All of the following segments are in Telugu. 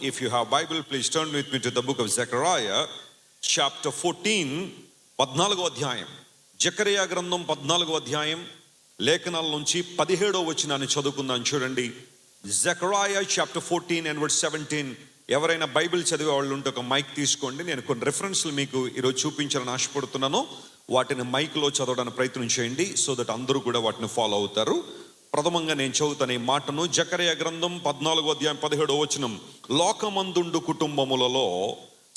If you have Bible, please turn with me to the book of Zechariah, chapter 14, 14వ అధ్యాయం. జకరియా గ్రంథం 14వ అధ్యాయం లేఖనాల నుంచి 17వ వచనాన్ని చదువుకుందాం. చూడండి, Zechariah chapter 14 and verse 17. ఎవరైనా బైబిల్ చదివే వాళ్ళు ఉంటే ఒక మైక్ తీసుకోండి. నేను కొన్ని రెఫరెన్స్లు మీకు ఈరోజు చూపించాలని ఆశపడుతున్నాను. వాటిని మైక్లో చదవడానికి ప్రయత్నం చేయండి, సో దట్ అందరూ కూడా వాటిని ఫాలో అవుతారు. ప్రథమంగా నేను చదువుతాను ఈ మాటను. జకరియా గ్రంథం 14వ అధ్యాయం 17వ వచనం. లోకమందుండు కుటుంబములలో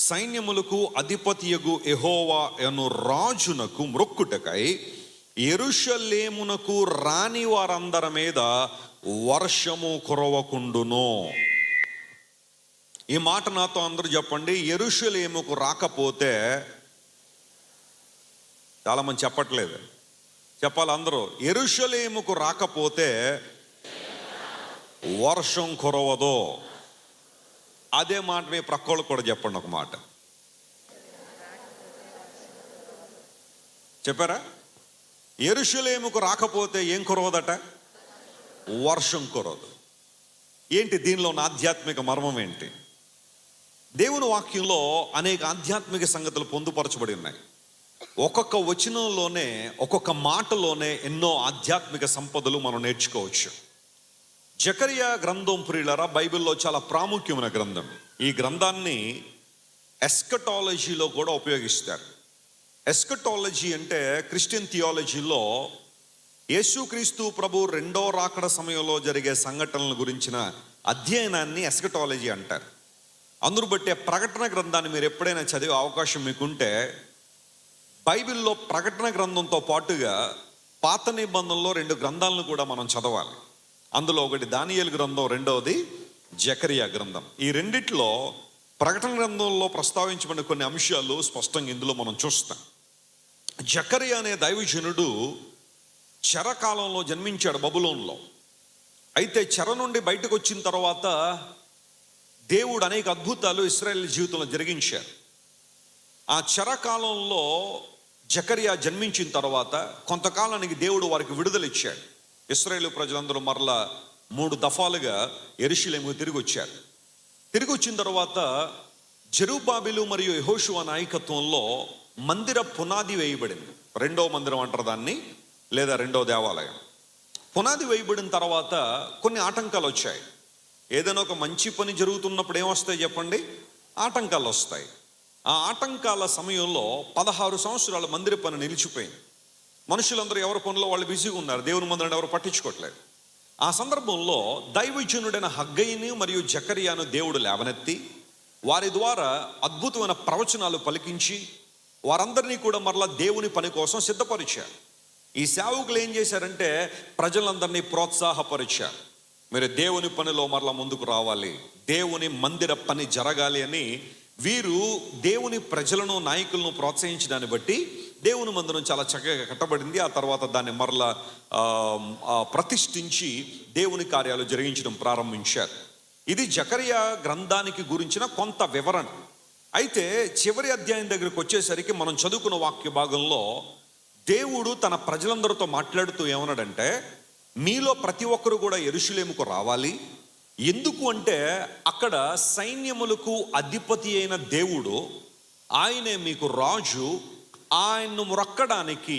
సైన్యములకు అధిపతియగు యెహోవా అను రాజునకు మ్రొక్కుటకై యెరూషలేమునకు రాని వారందరి మీద వర్షము కురవకుండును. ఈ మాట నాతో అందరూ చెప్పండి. యెరూషలేముకు రాకపోతే, చాలా మంది చెప్పట్లేదు, చెప్పాలి అందరూ. యెరూషలేముకు రాకపోతే వర్షం కురవదు. అదే మాట మీ ప్రక్కోళ్ళకు కూడా చెప్పండి ఒక మాట. చెప్పారా? యెరూషలేముకు రాకపోతే ఏం కురవదట? వర్షం కురవదు. ఏంటి దీనిలో ఉన్న ఆధ్యాత్మిక మర్మం ఏంటి? దేవుని వాక్యంలో అనేక ఆధ్యాత్మిక సంగతులు పొందుపరచబడి ఉన్నాయి. ఒక్కొక్క వచనంలోనే, ఒక్కొక్క మాటలోనే ఎన్నో ఆధ్యాత్మిక సంపదలు మనం నేర్చుకోవచ్చు. జకరియా గ్రంథం ప్రియులారా బైబిల్లో చాలా ప్రాముఖ్యమైన గ్రంథం. ఈ గ్రంథాన్ని ఎస్కటాలజీలో కూడా ఉపయోగిస్తారు. ఎస్కటాలజీ అంటే క్రిస్టియన్ థియాలజీలో యేసుక్రీస్తు ప్రభు రెండో రాకడ సమయంలో జరిగే సంఘటనల గురించిన అధ్యయనాన్ని ఎస్కటాలజీ అంటారు. అందును బట్టే ప్రకటన గ్రంథాన్ని మీరు ఎప్పుడైనా చదివే అవకాశం మీకుంటే, బైబిల్లో ప్రకటన గ్రంథంతో పాటుగా పాత నిబంధనలో 2 గ్రంథాలను కూడా మనం చదవాలి. అందులో ఒకటి దానియేలు గ్రంథం, రెండవది జకరియా గ్రంథం. ఈ రెండిట్లో ప్రకటన గ్రంథంలో ప్రస్తావించబడిన కొన్ని అంశాలు స్పష్టంగా ఇందులో మనం చూస్తాం. జకరియా అనే దైవజనుడు చెరకాలంలో జన్మించాడు బబులోన్లో. అయితే చెర నుండి బయటకు వచ్చిన తర్వాత దేవుడు అనేక అద్భుతాలు ఇశ్రాయేలు జీవితంలో జరిగించారు. ఆ చెరకాలంలో జకరియా జన్మించిన తర్వాత కొంతకాలానికి దేవుడు వారికి విడుదల ఇచ్చాడు. ఇశ్రాయేలు ప్రజలందరూ మరలా 3 దఫాలుగా యెరూషలేముకు తిరిగి వచ్చారు. తిరిగి వచ్చిన తర్వాత జెరుబ్బాబెలు మరియు యెహోషువ నాయకత్వంలో మందిర పునాది వేయబడింది. 2వ మందిరం అంటారు దాన్ని, లేదా 2వ దేవాలయం. పునాది వేయబడిన తర్వాత కొన్ని ఆటంకాలు వచ్చాయి. ఏదైనా ఒక మంచి పని జరుగుతున్నప్పుడు ఏమొస్తాయి చెప్పండి? ఆటంకాలు వస్తాయి. ఆ ఆటంకాల సమయంలో 16 సంవత్సరాల మందిర పని నిలిచిపోయింది. మనుషులందరూ ఎవరి పనిలో వాళ్ళు బిజీగా ఉన్నారు, దేవుని మందిరాన్ని ఎవరు పట్టించుకోవట్లేదు. ఆ సందర్భంలో దైవజనుడైన హగ్గయిని మరియు జకరియాను దేవుడు లేవనెత్తి వారి ద్వారా అద్భుతమైన ప్రవచనాలు పలికించి వారందరినీ కూడా మరలా దేవుని పని కోసం సిద్ధపరిచారు. ఈ సేవకులు ఏం చేశారంటే ప్రజలందరినీ ప్రోత్సాహపరిచారు. మీరు దేవుని పనిలో మరలా ముందుకు రావాలి, దేవుని మందిర పని జరగాలి అని వీరు దేవుని ప్రజలను, నాయకులను ప్రోత్సహించడాన్ని బట్టి దేవుని మందిరం చాలా చక్కగా కట్టబడింది. ఆ తర్వాత దాన్ని మరలా ప్రతిష్ఠించి దేవుని కార్యాలు జరిగించడం ప్రారంభించారు. ఇది జకరియా గ్రంథానికి గురించిన కొంత వివరణ. అయితే చివరి అధ్యాయం దగ్గరికి వచ్చేసరికి మనం చదువుకున్న వాక్య భాగంలో దేవుడు తన ప్రజలందరితో మాట్లాడుతూ ఏమన్నాడంటే, మీలో ప్రతి ఒక్కరు కూడా యెరూషలేముకు రావాలి. ఎందుకు అంటే అక్కడ సైన్యములకు అధిపతి అయిన దేవుడు, ఆయనే మీకు రాజు. ఆయన్ను మొక్కడానికి,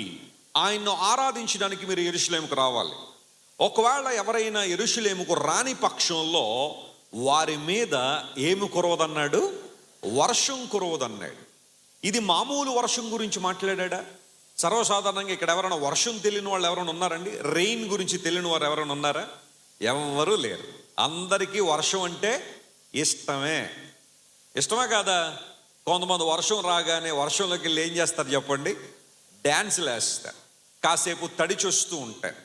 ఆయన్ను ఆరాధించడానికి మీరు యెరూషలేముకు రావాలి. ఒకవేళ ఎవరైనా యెరూషలేముకు రాని పక్షంలో వారి మీద ఏమి కురవదన్నాడు? వర్షం కురవదన్నాడు. ఇది మామూలు వర్షం గురించి మాట్లాడా? సర్వసాధారణంగా ఇక్కడ ఎవరైనా వర్షం తెలియని వాళ్ళు ఎవరైనా ఉన్నారండి? రెయిన్ గురించి తెలియని వారు ఎవరైనా ఉన్నారా? ఎవరు లేరు. అందరికీ వర్షం అంటే ఇష్టమే. ఇష్టమే కాదా? కొంతమంది వర్షం రాగానే వర్షంలోకి వెళ్ళి ఏం చేస్తారు చెప్పండి? డ్యాన్సులు వేస్తారు, కాసేపు తడిచొస్తూ ఉంటారు.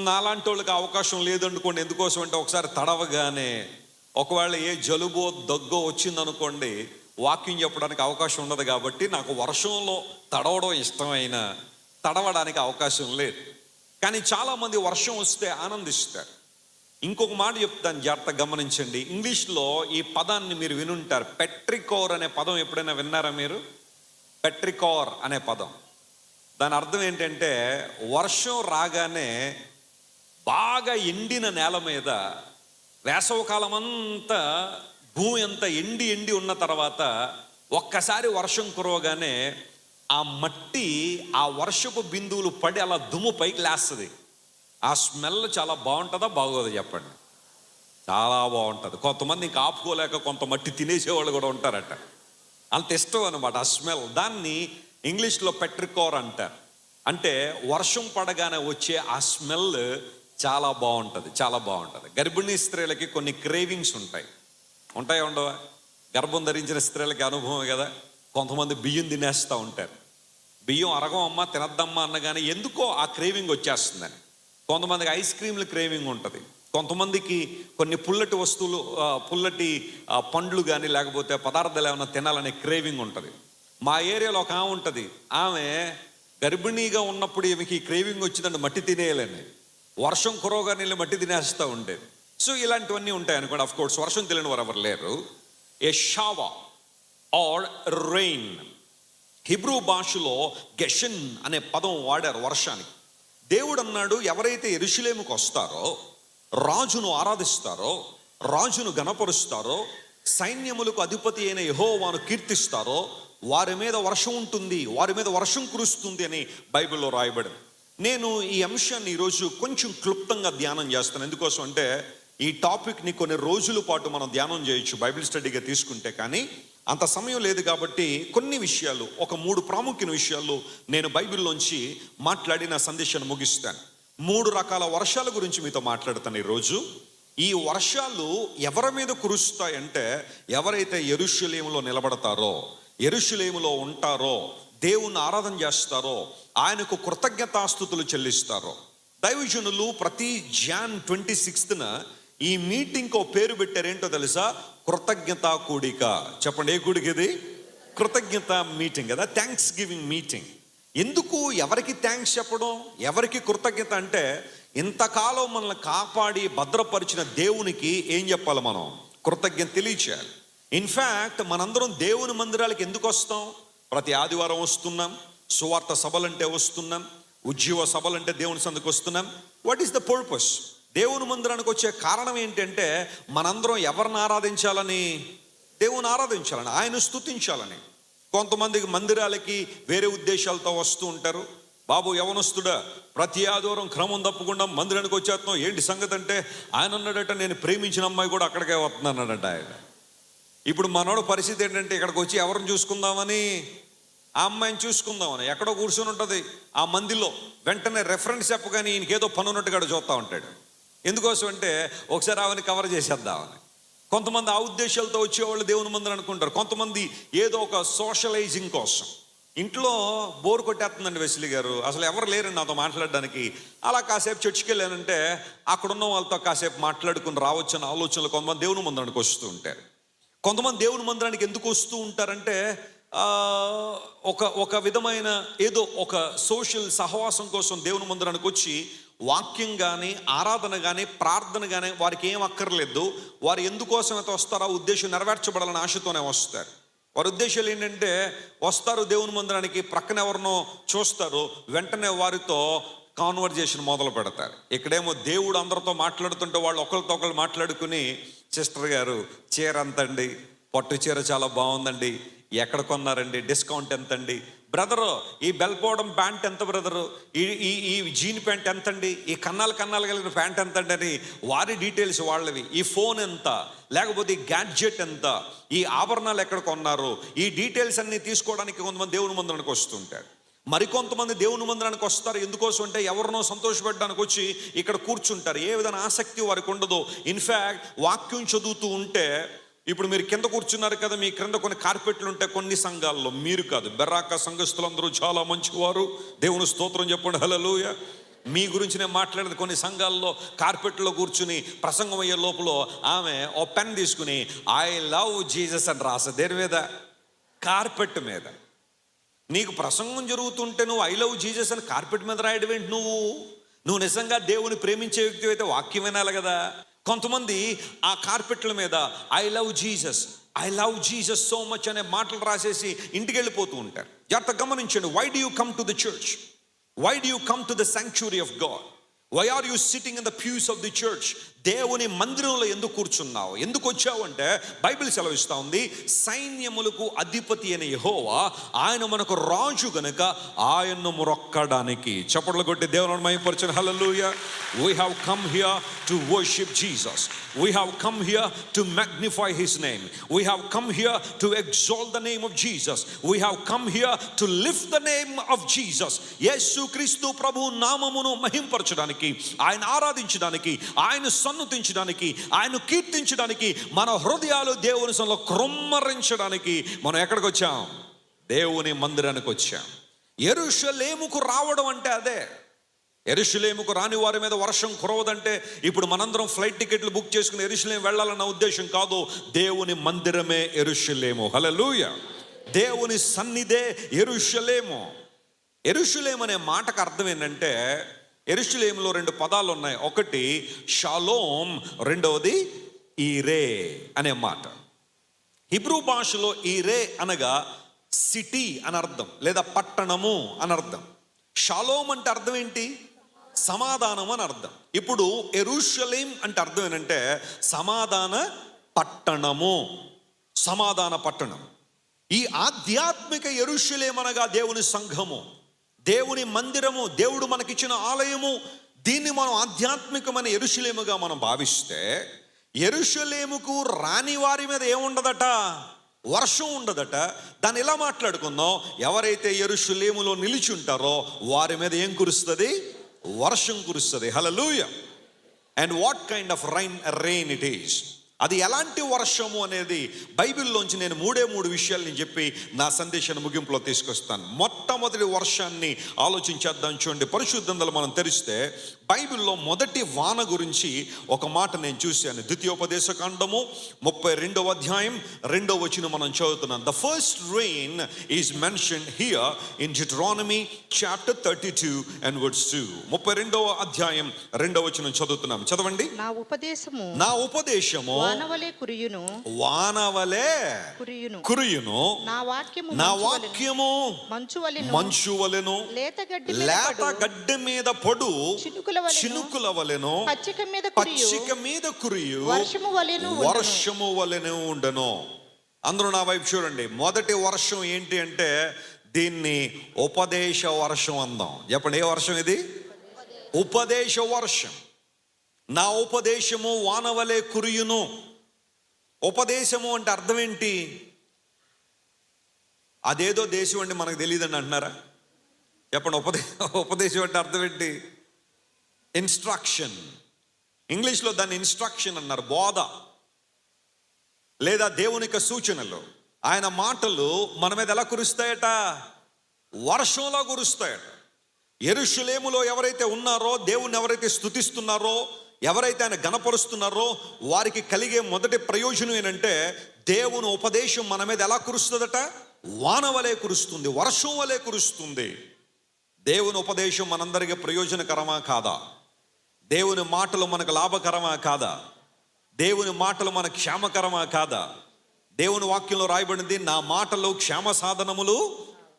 నాలాంటి వాళ్ళకి అవకాశం లేదనుకోండి. ఎందుకోసం అంటే ఒకసారి తడవగానే ఒకవేళ ఏ జలుబో దగ్గో వచ్చిందనుకోండి, వాకింగ్ చెప్పడానికి అవకాశం ఉండదు. కాబట్టి నాకు వర్షంలో తడవడం ఇష్టమైన, తడవడానికి అవకాశం లేదు. కానీ చాలామంది వర్షం వస్తే ఆనందిస్తారు. ఇంకొక మాట చెప్తాను, జాగ్రత్తగా గమనించండి. ఇంగ్లీష్లో ఈ పదాన్ని మీరు వినుంటారు, పెట్రికోర్ అనే పదం. ఎప్పుడైనా విన్నారా మీరు? పెట్రికోర్ అనే పదం, దాని అర్థం ఏంటంటే వర్షం రాగానే బాగా ఎండిన నేల మీద వేసవకాలం అంతా భూమి అంతా ఎండి ఎండి ఉన్న తర్వాత ఒక్కసారి వర్షం కురవగానే ఆ మట్టి, ఆ వర్షపు బిందువులు పడి అలా దుమ్ము పైకి లేస్తుంది. ఆ స్మెల్ చాలా బాగుంటుందా బాగోదా చెప్పండి? చాలా బాగుంటుంది. కొంతమంది ఇంకా ఆపుకోలేక కొంత మట్టి తినేసేవాళ్ళు కూడా ఉంటారట. అంత ఇష్టం అనమాట ఆ స్మెల్. దాన్ని ఇంగ్లీష్లో పెట్రికోర్ అంటారు. అంటే వర్షం పడగానే వచ్చే ఆ స్మెల్ చాలా బాగుంటుంది, చాలా బాగుంటుంది. గర్భిణీ స్త్రీలకి కొన్ని క్రేవింగ్స్ ఉంటాయా ఉండవా? గర్భం ధరించిన స్త్రీలకి అనుభవం కదా. కొంతమంది బియ్యం తినేస్తూ ఉంటారు. బియ్యం అరగమమ్మా తినద్దమ్మా అన్నగానే ఎందుకో ఆ క్రేవింగ్ వచ్చేస్తుందని. కొంతమందికి ఐస్ క్రీమ్లు క్రేవింగ్ ఉంటుంది. కొంతమందికి కొన్ని పుల్లటి వస్తువులు, పుల్లటి పండ్లు కానీ లేకపోతే పదార్థాలు ఏమైనా తినాలనే క్రేవింగ్ ఉంటుంది. మా ఏరియాలో ఒక ఆమె ఉంటుంది. ఆమె గర్భిణీగా ఉన్నప్పుడు ఈమెకి క్రేవింగ్ వచ్చిందంటే మట్టి తినేయాలని, వర్షం కురవగా నీళ్ళు మట్టి తినేస్తూ ఉండేది. సో ఇలాంటివన్నీ ఉంటాయి అనుకోండి. ఆఫ్ కోర్స్ వర్షం తెలియని వారు ఎవరు లేరు. ఏ షావా ఆర్ రెయిన్, హిబ్రూ భాషలో గెషన్ అనే పదం వాడారు వర్షానికి. దేవుడు అన్నాడు, ఎవరైతే యెరూషలేముకు వస్తారో, రాజును ఆరాధిస్తారో, రాజును గణపరుస్తారో, సైన్యములకు అధిపతి అయిన యెహోవాను కీర్తిస్తారో వారి మీద వర్షం ఉంటుంది, వారి మీద వర్షం కురుస్తుంది అని బైబిల్లో రాయబడింది. నేను ఈ అంశాన్ని ఈరోజు కొంచెం క్లుప్తంగా ధ్యానం చేస్తాను. ఎందుకోసం అంటే ఈ టాపిక్ని కొన్ని రోజుల పాటు మనం ధ్యానం చేయొచ్చు బైబిల్ స్టడీగా తీసుకుంటే, కానీ అంత సమయం లేదు కాబట్టి కొన్ని విషయాలు, ఒక 3 ప్రాముఖ్యమైన విషయాలు నేను బైబిల్లోంచి మాట్లాడి నా సందేశాన్ని ముగిస్తాను. 3 రకాల వర్షాల గురించి మీతో మాట్లాడతాను ఈరోజు. ఈ వర్షాలు ఎవరి మీద కురుస్తాయంటే, ఎవరైతే యెరూషలేములో నిలబడతారో, యెరూషలేములో ఉంటారో, దేవుణ్ణి ఆరాధన చేస్తారో, ఆయనకు కృతజ్ఞతాస్తుతులు చెల్లిస్తారో. దైవజనులు ప్రతి జాన్ 26న ఈ మీటింగ్కి ఒక పేరు పెట్టారు. ఏంటో తెలుసా? కృతజ్ఞత కూడిక. చెప్పండి, ఏ కూడిక ఇది? కృతజ్ఞత మీటింగ్ కదా, థ్యాంక్స్ గివింగ్ మీటింగ్. ఎందుకు? ఎవరికి థ్యాంక్స్ చెప్పడం, ఎవరికి కృతజ్ఞత అంటే, ఇంతకాలం మనల్ని కాపాడి భద్రపరిచిన దేవునికి ఏం చెప్పాలి? మనం కృతజ్ఞత తెలియచేయాలి. ఇన్ఫ్యాక్ట్ మనందరం దేవుని మందిరాలకు ఎందుకు వస్తాం? ప్రతి ఆదివారం వస్తున్నాం, సువార్త సభలంటే వస్తున్నాం, ఉజ్జీవ సభలంటే దేవుని సందుకు వస్తున్నాం. What is the purpose? దేవుని మందిరానికి వచ్చే కారణం ఏంటంటే, మనందరం ఎవరిని ఆరాధించాలని? దేవుని ఆరాధించాలని, ఆయన స్తుతించాలని. కొంతమందికి మందిరాలకి వేరే ఉద్దేశాలతో వస్తూ ఉంటారు. బాబు యవనస్తుడా, ప్రతి ఆదివారం క్రమం తప్పకుండా మందిరానికి వచ్చేస్తున్నాం, ఏంటి సంగతి అంటే, ఆయన అన్నాడట, నేను ప్రేమించిన అమ్మాయి కూడా అక్కడికే వస్తున్నానట ఆయన. ఇప్పుడు మనోడు పరిస్థితి ఏంటంటే, ఇక్కడికి వచ్చి ఎవరిని చూసుకుందామని, ఆ అమ్మాయిని చూసుకుందామని ఎక్కడో కూర్చొని ఉంటుంది ఆ మందిలో. వెంటనే రెఫరెన్స్ చెప్పగానే ఈయనకేదో పని ఉన్నట్టుగా చూస్తూ ఉంటాడు. ఎందుకోసం అంటే, ఒకసారి ఆమెను కవర్ చేసేద్దామని. కొంతమంది ఆ ఉద్దేశాలతో వచ్చేవాళ్ళు దేవుని మందిరం అనుకుంటారు. కొంతమంది ఏదో ఒక సోషలైజింగ్ కోసం. ఇంట్లో బోర్ కొట్టేస్తుందండి వెస్లీ గారు, అసలు ఎవరు లేరండి నాతో మాట్లాడడానికి, అలా కాసేపు చర్చికి వెళ్ళానంటే అక్కడున్న వాళ్ళతో కాసేపు మాట్లాడుకుని రావచ్చు అన్న ఆలోచనలు కొంతమంది దేవుని మందిరానికి వస్తూ ఉంటారు. కొంతమంది దేవుని మందిరానికి ఎందుకు వస్తూ ఉంటారంటే, ఒక విధమైన ఏదో ఒక సోషల్ సహవాసం కోసం దేవుని మందిరానికి వచ్చి వాక్యం కానీ, ఆరాధన కానీ, ప్రార్థన కానీ వారికి ఏం అక్కర్లేదు. వారు ఎందుకోసం అయితే వస్తారో ఆ ఉద్దేశం నెరవేర్చబడాలని ఆశతోనే వస్తారు. వారి ఉద్దేశాలు ఏంటంటే, వస్తారు దేవుని మందిరానికి, ప్రక్కన ఎవరినో చూస్తారు, వెంటనే వారితో కాన్వర్జేషన్ మొదలు పెడతారు. ఇక్కడేమో దేవుడు అందరితో మాట్లాడుతుంటే వాళ్ళు ఒకరితో ఒకరు మాట్లాడుకుని, సిస్టర్ గారు చీర ఎంతండి, పట్టు చీర చాలా బాగుందండి, ఎక్కడ కొన్నారండి, డిస్కౌంట్ ఎంతండి, బ్రదరు ఈ బెల్పోవడం ప్యాంట్ ఎంత బ్రదరు, ఈ జీన్ ప్యాంట్ ఎంతండి, ఈ కన్నాలు కలిగిన ప్యాంట్ ఎంతండి అని వారి డీటెయిల్స్ వాళ్ళవి. ఈ ఫోన్ ఎంత, లేకపోతే ఈ గ్యాడ్జెట్ ఎంత, ఈ ఆభరణాలు ఎక్కడ కొన్నారు, ఈ డీటెయిల్స్ అన్ని తీసుకోవడానికి కొంతమంది దేవుని మందిరానికి వస్తుంటారు. మరికొంతమంది దేవుని మందిరానికి వస్తారు ఎందుకోసం అంటే, ఎవరినో సంతోషపెట్టడానికి వచ్చి ఇక్కడ కూర్చుంటారు. ఏ విధంగా ఆసక్తి వారికి ఉండదు. ఇన్ఫ్యాక్ట్ వాక్యం చదువుతూ ఉంటే, ఇప్పుడు మీరు కింద కూర్చున్నారు కదా, మీ క్రింద కొన్ని కార్పెట్లు ఉంటాయి కొన్ని సంఘాల్లో. మీరు కాదు, బెర్రాక సంఘస్థులందరూ చాలా మంచివారు, దేవుని స్తోత్రం చెప్పండి, హల్లెలూయా. మీ గురించి నేను మాట్లాడేది. కొన్ని సంఘాల్లో కార్పెట్లో కూర్చుని ప్రసంగం అయ్యే లోపల ఆమె ఓ పెన్ తీసుకుని ఐ లవ్ జీసస్ అని రాస దేని మీద? కార్పెట్ మీద. నీకు ప్రసంగం జరుగుతుంటే నువ్వు ఐ లవ్ జీసస్ అని కార్పెట్ మీద రాయడం ఏంటి? నువ్వు నిజంగా దేవుని ప్రేమించే వ్యక్తి అయితే వాక్యం వినాలి కదా. కొంతమంది ఆ కార్పెట్ల మీద I love Jesus so much అనే మాటలు రాసేసి ఇంటికి వెళ్ళిపోతూ ఉంటారు. జాగ్రత్త గమనించండి. Why do you come to the church? Why do you come to the sanctuary of God? Why are you sitting in the pews of the church? దేవుని మందిరంలో ఎందుకు కూర్చున్నావు, ఎందుకు వచ్చావు అంటే బైబిల్ సెలవిస్తూ ఉంది, సైన్యములకు అధిపతి అయిన యెహోవా ఆయన మనకు రాజు గనుక ఆయన్ను మొక్కడానికి. చప్పట్లు కొట్టి దేవుని మహిమపరచండి. హల్లెలూయా. We have come here to worship Jesus. We have come here to magnify his name. We have come here to exalt the name of Jesus. We have come here to lift the name of Jesus. యేసు క్రీస్తు ప్రభు నామమును మహింపరచడానికి, ఆయన ఆరాధించడానికి, ఆయన సన్నుతించడానికి, ఆయన కీర్తించడానికి, మన హృదయాలు దేవుని సన్నిధిలో క్రొమ్మరించడానికి మనం ఎక్కడికి వచ్చాం? దేవుని మందిరానికి వచ్చాం. యెరూషలేముకు రావడం అంటే అదే. యెరూషలేముకు రాని వారి మీద వర్షం కురవదంటే ఇప్పుడు మనందరం ఫ్లైట్ టికెట్లు బుక్ చేసుకుని యెరూషలేం వెళ్ళాలన్న ఉద్దేశం కాదు. దేవుని మందిరమే యెరూషలేము. హల్లెలూయా. దేవుని సన్నిధే యెరూషలేము. యెరూషలేం అనే మాటకు అర్థం ఏంటంటే, యెరూషలేములో రెండు పదాలు ఉన్నాయి. ఒకటి షాలోం, రెండవది ఈరే అనే మాట. హిబ్రూ భాషలో ఈరే అనగా సిటీ అని అర్థం, లేదా పట్టణము అని అర్థం. షాలోం అంటే అర్థం ఏంటి? సమాధానం అని అర్థం. ఇప్పుడు యెరూషలేం అంటే అర్థం ఏంటంటే సమాధాన పట్టణము, సమాధాన పట్టణం. ఈ ఆధ్యాత్మిక యెరూషలేం అనగా దేవుని సంఘము, దేవుని మందిరము, దేవుడు మనకిచ్చిన ఆలయము. దీన్ని మనం ఆధ్యాత్మికమైన యెరూషలేముగా మనం భావిస్తే, యెరూషలేముకు రాని వారి మీద ఏముండదట? వర్షం ఉండదట. దాన్ని ఎలా మాట్లాడుకుందాం? ఎవరైతే యెరూషలేములో నిలిచి ఉంటారో వారి మీద ఏం కురుస్తుంది? వర్షం కురుస్తుంది. Hallelujah. And what kind of rain it is. అది ఎలాంటి వర్షము అనేది బైబిల్లోంచి నేను మూడు విషయాలు నేను చెప్పి నా సందేశాన్ని ముగింపులో తీసుకొస్తాను. మొట్టమొదటి వర్షాన్ని ఆలోచించేద్దాం. చూడండి, పరిశుద్ధ గ్రంథాలు మనం తెరిస్తే బైబిల్లో మొదటి వాన గురించి ఒక మాట నేను చూశాను. ద్వితీయోపదేశకాండము 32వ అధ్యాయం 2వ వచనం మనం చదువుతున్నాం. The first rain is mentioned here in Deuteronomy chapter 32 and verse 2. 32వ అధ్యాయం 2వ వచనం చదువుతున్నాం. చదవండి. నా ఉపదేశము వానవలే కురియును, నా వాక్యము మంచు వలెను, లేత గడ్డి మీద పడు చినుకుల వలెను, పచ్చిక మీద కురియు వర్షము వలెను ఉండను. అందరూ నా వైపు చూడండి. మొదటి వర్షం ఏంటి అంటే దీన్ని ఉపదేశ వర్షం అందాం. చెప్పండి, ఏ వర్షం ఇది? ఉపదేశ వర్షం. నా ఉపదేశము వానవలే కురియును. ఉపదేశము అంటే అర్థం ఏంటి? అదేదో దేశం అంటే మనకు తెలియదని అంటున్నారా? చెప్పండి, ఉపదేశం అంటే అర్థం ఏంటి? ఇన్స్ట్రక్షన్. ఇంగ్లీష్లో దాన్ని ఇన్స్ట్రక్షన్ అన్నారు. బోధ లేదా దేవునికి సూచనలు. ఆయన మాటలు మన మీద ఎలా కురుస్తాయట? వర్షంలా కురుస్తాయట. యెరూషలేములో ఎవరైతే ఉన్నారో, దేవుని ఎవరైతే స్తుతిస్తున్నారో, ఎవరైతే ఆయన గణపరుస్తున్నారో వారికి కలిగే మొదటి ప్రయోజనం ఏంటంటే దేవుని ఉపదేశం మన మీద ఎలా కురుస్తుందట? వాన వలె కురుస్తుంది, వర్షం వలె కురుస్తుంది. దేవుని ఉపదేశం మనందరికీ ప్రయోజనకరమా కాదా? దేవుని మాటలు మనకు లాభకరమా కాదా? దేవుని మాటలు మనకు క్షేమకరమా కాదా? దేవుని వాక్యంలో రాయబడింది, నా మాటలు క్షేమ సాధనములు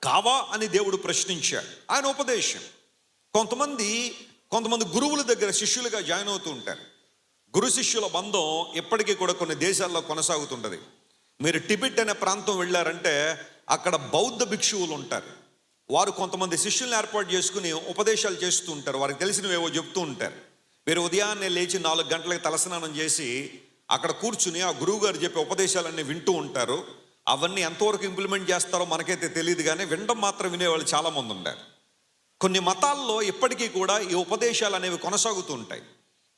కావా అని దేవుడు ప్రశ్నించాడు. ఆయన ఉపదేశం. కొంతమంది గురువుల దగ్గర శిష్యులుగా జాయిన్ అవుతూ ఉంటారు. గురు శిష్యుల బంధం ఎప్పటికీ కూడా కొన్ని దేశాల్లో కొనసాగుతుంటుంది. మీరు టిబెట్ అనే ప్రాంతం వెళ్ళారంటే అక్కడ బౌద్ధ భిక్షువులు ఉంటారు. వారు కొంతమంది శిష్యుల్ని ఏర్పాటు చేసుకుని ఉపదేశాలు చేస్తూ ఉంటారు. వారికి తెలిసినవేవో చెప్తూ ఉంటారు. మీరు ఉదయాన్నే లేచి 4 గంటలకు తలస్నానం చేసి అక్కడ కూర్చుని ఆ గురువు గారు చెప్పే ఉపదేశాలన్నీ వింటూ ఉంటారు. అవన్నీ ఎంతవరకు ఇంప్లిమెంట్ చేస్తారో మనకైతే తెలియదు, కానీ వినడం మాత్రం వినేవాళ్ళు చాలామంది ఉంటారు. కొన్ని మతాల్లో ఇప్పటికీ కూడా ఈ ఉపదేశాలు అనేవి కొనసాగుతూ ఉంటాయి.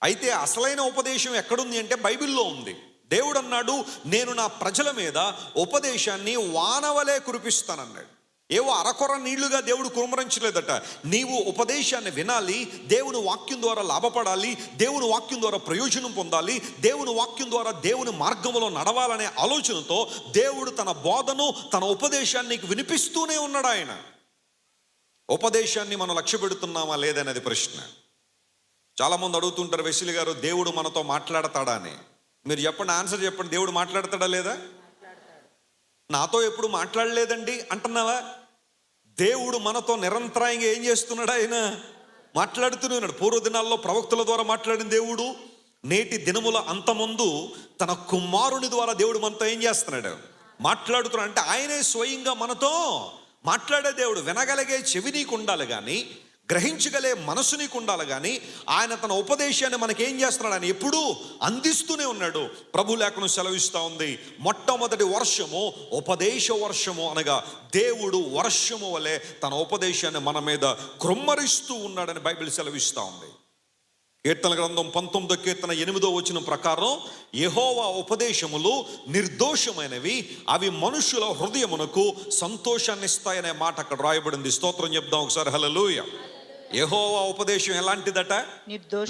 అయితే అసలైన ఉపదేశం ఎక్కడుంది అంటే బైబిల్లో ఉంది. దేవుడు అన్నాడు, నేను నా ప్రజల మీద ఉపదేశాన్ని వానవలే కురిపిస్తానన్నాడు. ఏవో అరకొర నీళ్లుగా దేవుడు కుమరించలేదట. నీవు ఉపదేశాన్ని వినాలి, దేవుని వాక్యం ద్వారా లాభపడాలి, దేవుని వాక్యం ద్వారా ప్రయోజనం పొందాలి, దేవుని వాక్యం ద్వారా దేవుని మార్గంలో నడవాలనే ఆలోచనతో దేవుడు తన బోధను, తన ఉపదేశాన్ని నీకు వినిపిస్తూనే ఉన్నాడు. ఆయన ఉపదేశాన్ని మనం లక్ష్య పెడుతున్నామా లేదనేది ప్రశ్న. చాలామంది అడుగుతుంటారు, వెసిలి గారు దేవుడు మనతో మాట్లాడతాడా అని. మీరు చెప్పండి, ఆన్సర్ చెప్పండి. దేవుడు మాట్లాడతాడా లేదా? నాతో ఎప్పుడు మాట్లాడలేదండి అంటున్నావా? దేవుడు మనతో నిరంతరాయంగా ఏం చేస్తున్నాడు? ఆయన మాట్లాడుతూనే ఉన్నాడు. పూర్వ దినాల్లో ప్రవక్తల ద్వారా మాట్లాడిన దేవుడు నేటి దినముల అంతమందు తన కుమారుని ద్వారా దేవుడు మనతో ఏం చేస్తున్నాడు? మాట్లాడుతున్నాడు. అంటే ఆయనే స్వయంగా మనతో మాట్లాడే దేవుడు. వినగలిగే చెవి నీకు ఉండాలి కానీ, గ్రహించగలే మనసు నీకు ఉండాలి కానీ, ఆయన తన ఉపదేశాన్ని మనకేం చేస్తున్నాడు? ఆయన ఎప్పుడూ అందిస్తూనే ఉన్నాడు. ప్రభు లేఖనం సెలవిస్తూ ఉంది, మొట్టమొదటి వర్షము ఉపదేశ వర్షము, అనగా దేవుడు వర్షము వలె తన ఉపదేశాన్ని మన మీద కృమ్మరిస్తూ ఉన్నాడని బైబిల్ సెలవిస్తూ ఉంది. కీర్తన గ్రంథం 19వ కీర్తన 8వ వచనం ప్రకారం, యెహోవా ఉపదేశములు నిర్దోషమైనవి, అవి మనుషుల హృదయమునకు సంతోషాన్ని ఇస్తాయనే మాట అక్కడ రాయబడింది. స్తోత్రం చెప్దాం ఒకసారి, హల్లెలూయా. యెహోవా ఉపదేశం ఎలాంటిదట?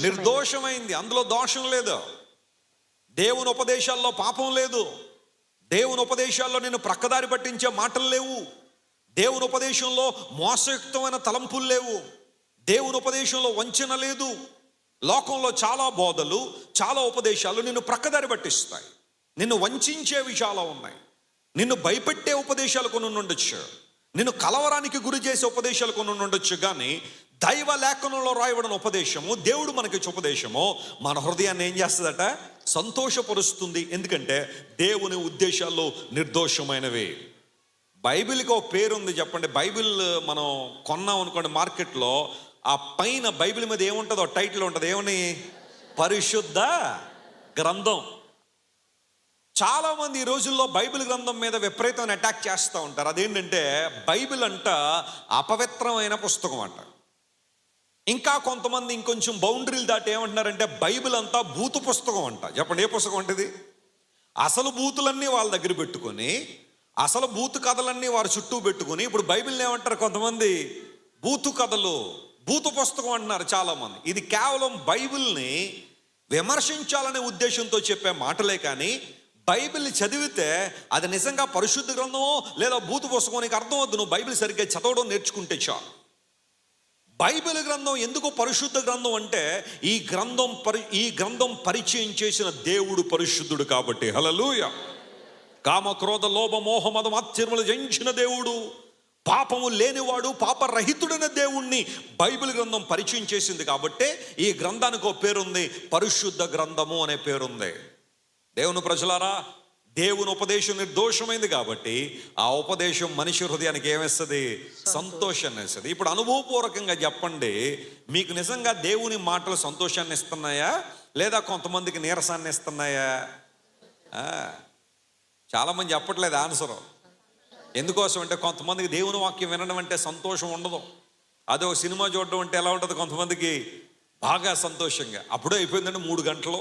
నిర్దోషమైంది. అందులో దోషం లేదు. దేవుని ఉపదేశాల్లో పాపం లేదు. దేవుని ఉపదేశాల్లో నిన్ను ప్రక్కదారి పట్టించే మాటలు లేవు. దేవుని ఉపదేశంలో మోసయుక్తమైన తలంపులు లేవు. దేవుని ఉపదేశంలో వంచన లేదు. లోకంలో చాలా బోధలు, చాలా ఉపదేశాలు నిన్ను ప్రక్కదారి పట్టిస్తాయి. నిన్ను వంచే చాలా ఉన్నాయి. నిన్ను భయపెట్టే ఉపదేశాలు కొన్ని ఉండొచ్చు, నిన్ను కలవరానికి గురి చేసే ఉపదేశాలు కొన్ని ఉండొచ్చు. కానీ దైవ లేఖనంలో రాయబడిన ఉపదేశము, దేవుడు మనకి ఉపదేశము మన హృదయాన్ని ఏం చేస్తుందట? సంతోషపరుస్తుంది. ఎందుకంటే దేవుని ఉద్దేశాల్లో నిర్దోషమైనవి. బైబిల్కి ఒక పేరు ఉంది, చెప్పండి. బైబిల్ మనం కొన్నాం అనుకోండి మార్కెట్లో, ఆ పైన బైబిల్ మీద ఏముంటుందో టైటిల్ ఉంటుంది. ఏమని? పరిశుద్ధ గ్రంథం. చాలా మంది ఈ రోజుల్లో బైబిల్ గ్రంథం మీద విపరీతమైన అటాక్ చేస్తూ ఉంటారు. అదేంటంటే, బైబిల్ అంట అపవిత్రమైన పుస్తకం అంట. ఇంకా కొంతమంది ఇంకొంచెం బౌండరీలు దాటి ఏమంటున్నారంటే, బైబిల్ అంతా బూతు పుస్తకం అంట. చెప్పండి, ఏ పుస్తకం ఉంటుంది? అసలు బూతులన్నీ వాళ్ళ దగ్గర పెట్టుకొని, అసలు బూతు కథలన్నీ వారి చుట్టూ పెట్టుకొని, ఇప్పుడు బైబిల్ని ఏమంటారు కొంతమంది? బూతు కథలు, బూతు పుస్తకం అంటున్నారు చాలామంది. ఇది కేవలం బైబిల్ని విమర్శించాలనే ఉద్దేశంతో చెప్పే మాటలే కానీ, బైబిల్ని చదివితే అది నిజంగా పరిశుద్ధ గ్రంథమో లేదా బూతు పుస్తకం నీకు అర్థం వద్దు. నువ్వు బైబిల్ సరిగ్గా చదవడం నేర్చుకుంటే చాలు. బైబిల్ గ్రంథం ఎందుకు పరిశుద్ధ గ్రంథం అంటే, ఈ గ్రంథం పరిచయం చేసిన దేవుడు పరిశుద్ధుడు కాబట్టి. హల్లెలూయా. కామ క్రోధ లోభ మోహ మద మాత్సర్యములు జయించిన దేవుడు, పాపము లేనివాడు, పాపరహితుడైన దేవుణ్ణి బైబిల్ గ్రంథం పరిచయం చేసింది కాబట్టి ఈ గ్రంథానికి ఒక పేరుంది, పరిశుద్ధ గ్రంథము అనే పేరుంది. దేవుని ప్రజలారా, దేవుని ఉపదేశం నిర్దోషమైంది కాబట్టి ఆ ఉపదేశం మనిషి హృదయానికి ఏమిస్తుంది? సంతోషాన్ని ఇస్తుంది. ఇప్పుడు అనుభవపూర్వకంగా చెప్పండి, మీకు నిజంగా దేవుని మాటలు సంతోషాన్ని ఇస్తున్నాయా లేదా కొంతమందికి నీరసాన్ని ఇస్తున్నాయా? చాలామంది చెప్పట్లేదు ఆన్సరు. ఎందుకోసం అంటే, కొంతమందికి దేవుని వాక్యం వినడం అంటే సంతోషం ఉండదు. అదో సినిమా చూడడం అంటే ఎలా ఉంటుంది? కొంతమందికి బాగా సంతోషంగా అప్పుడే అయిపోయిందంటే 3 గంటలు.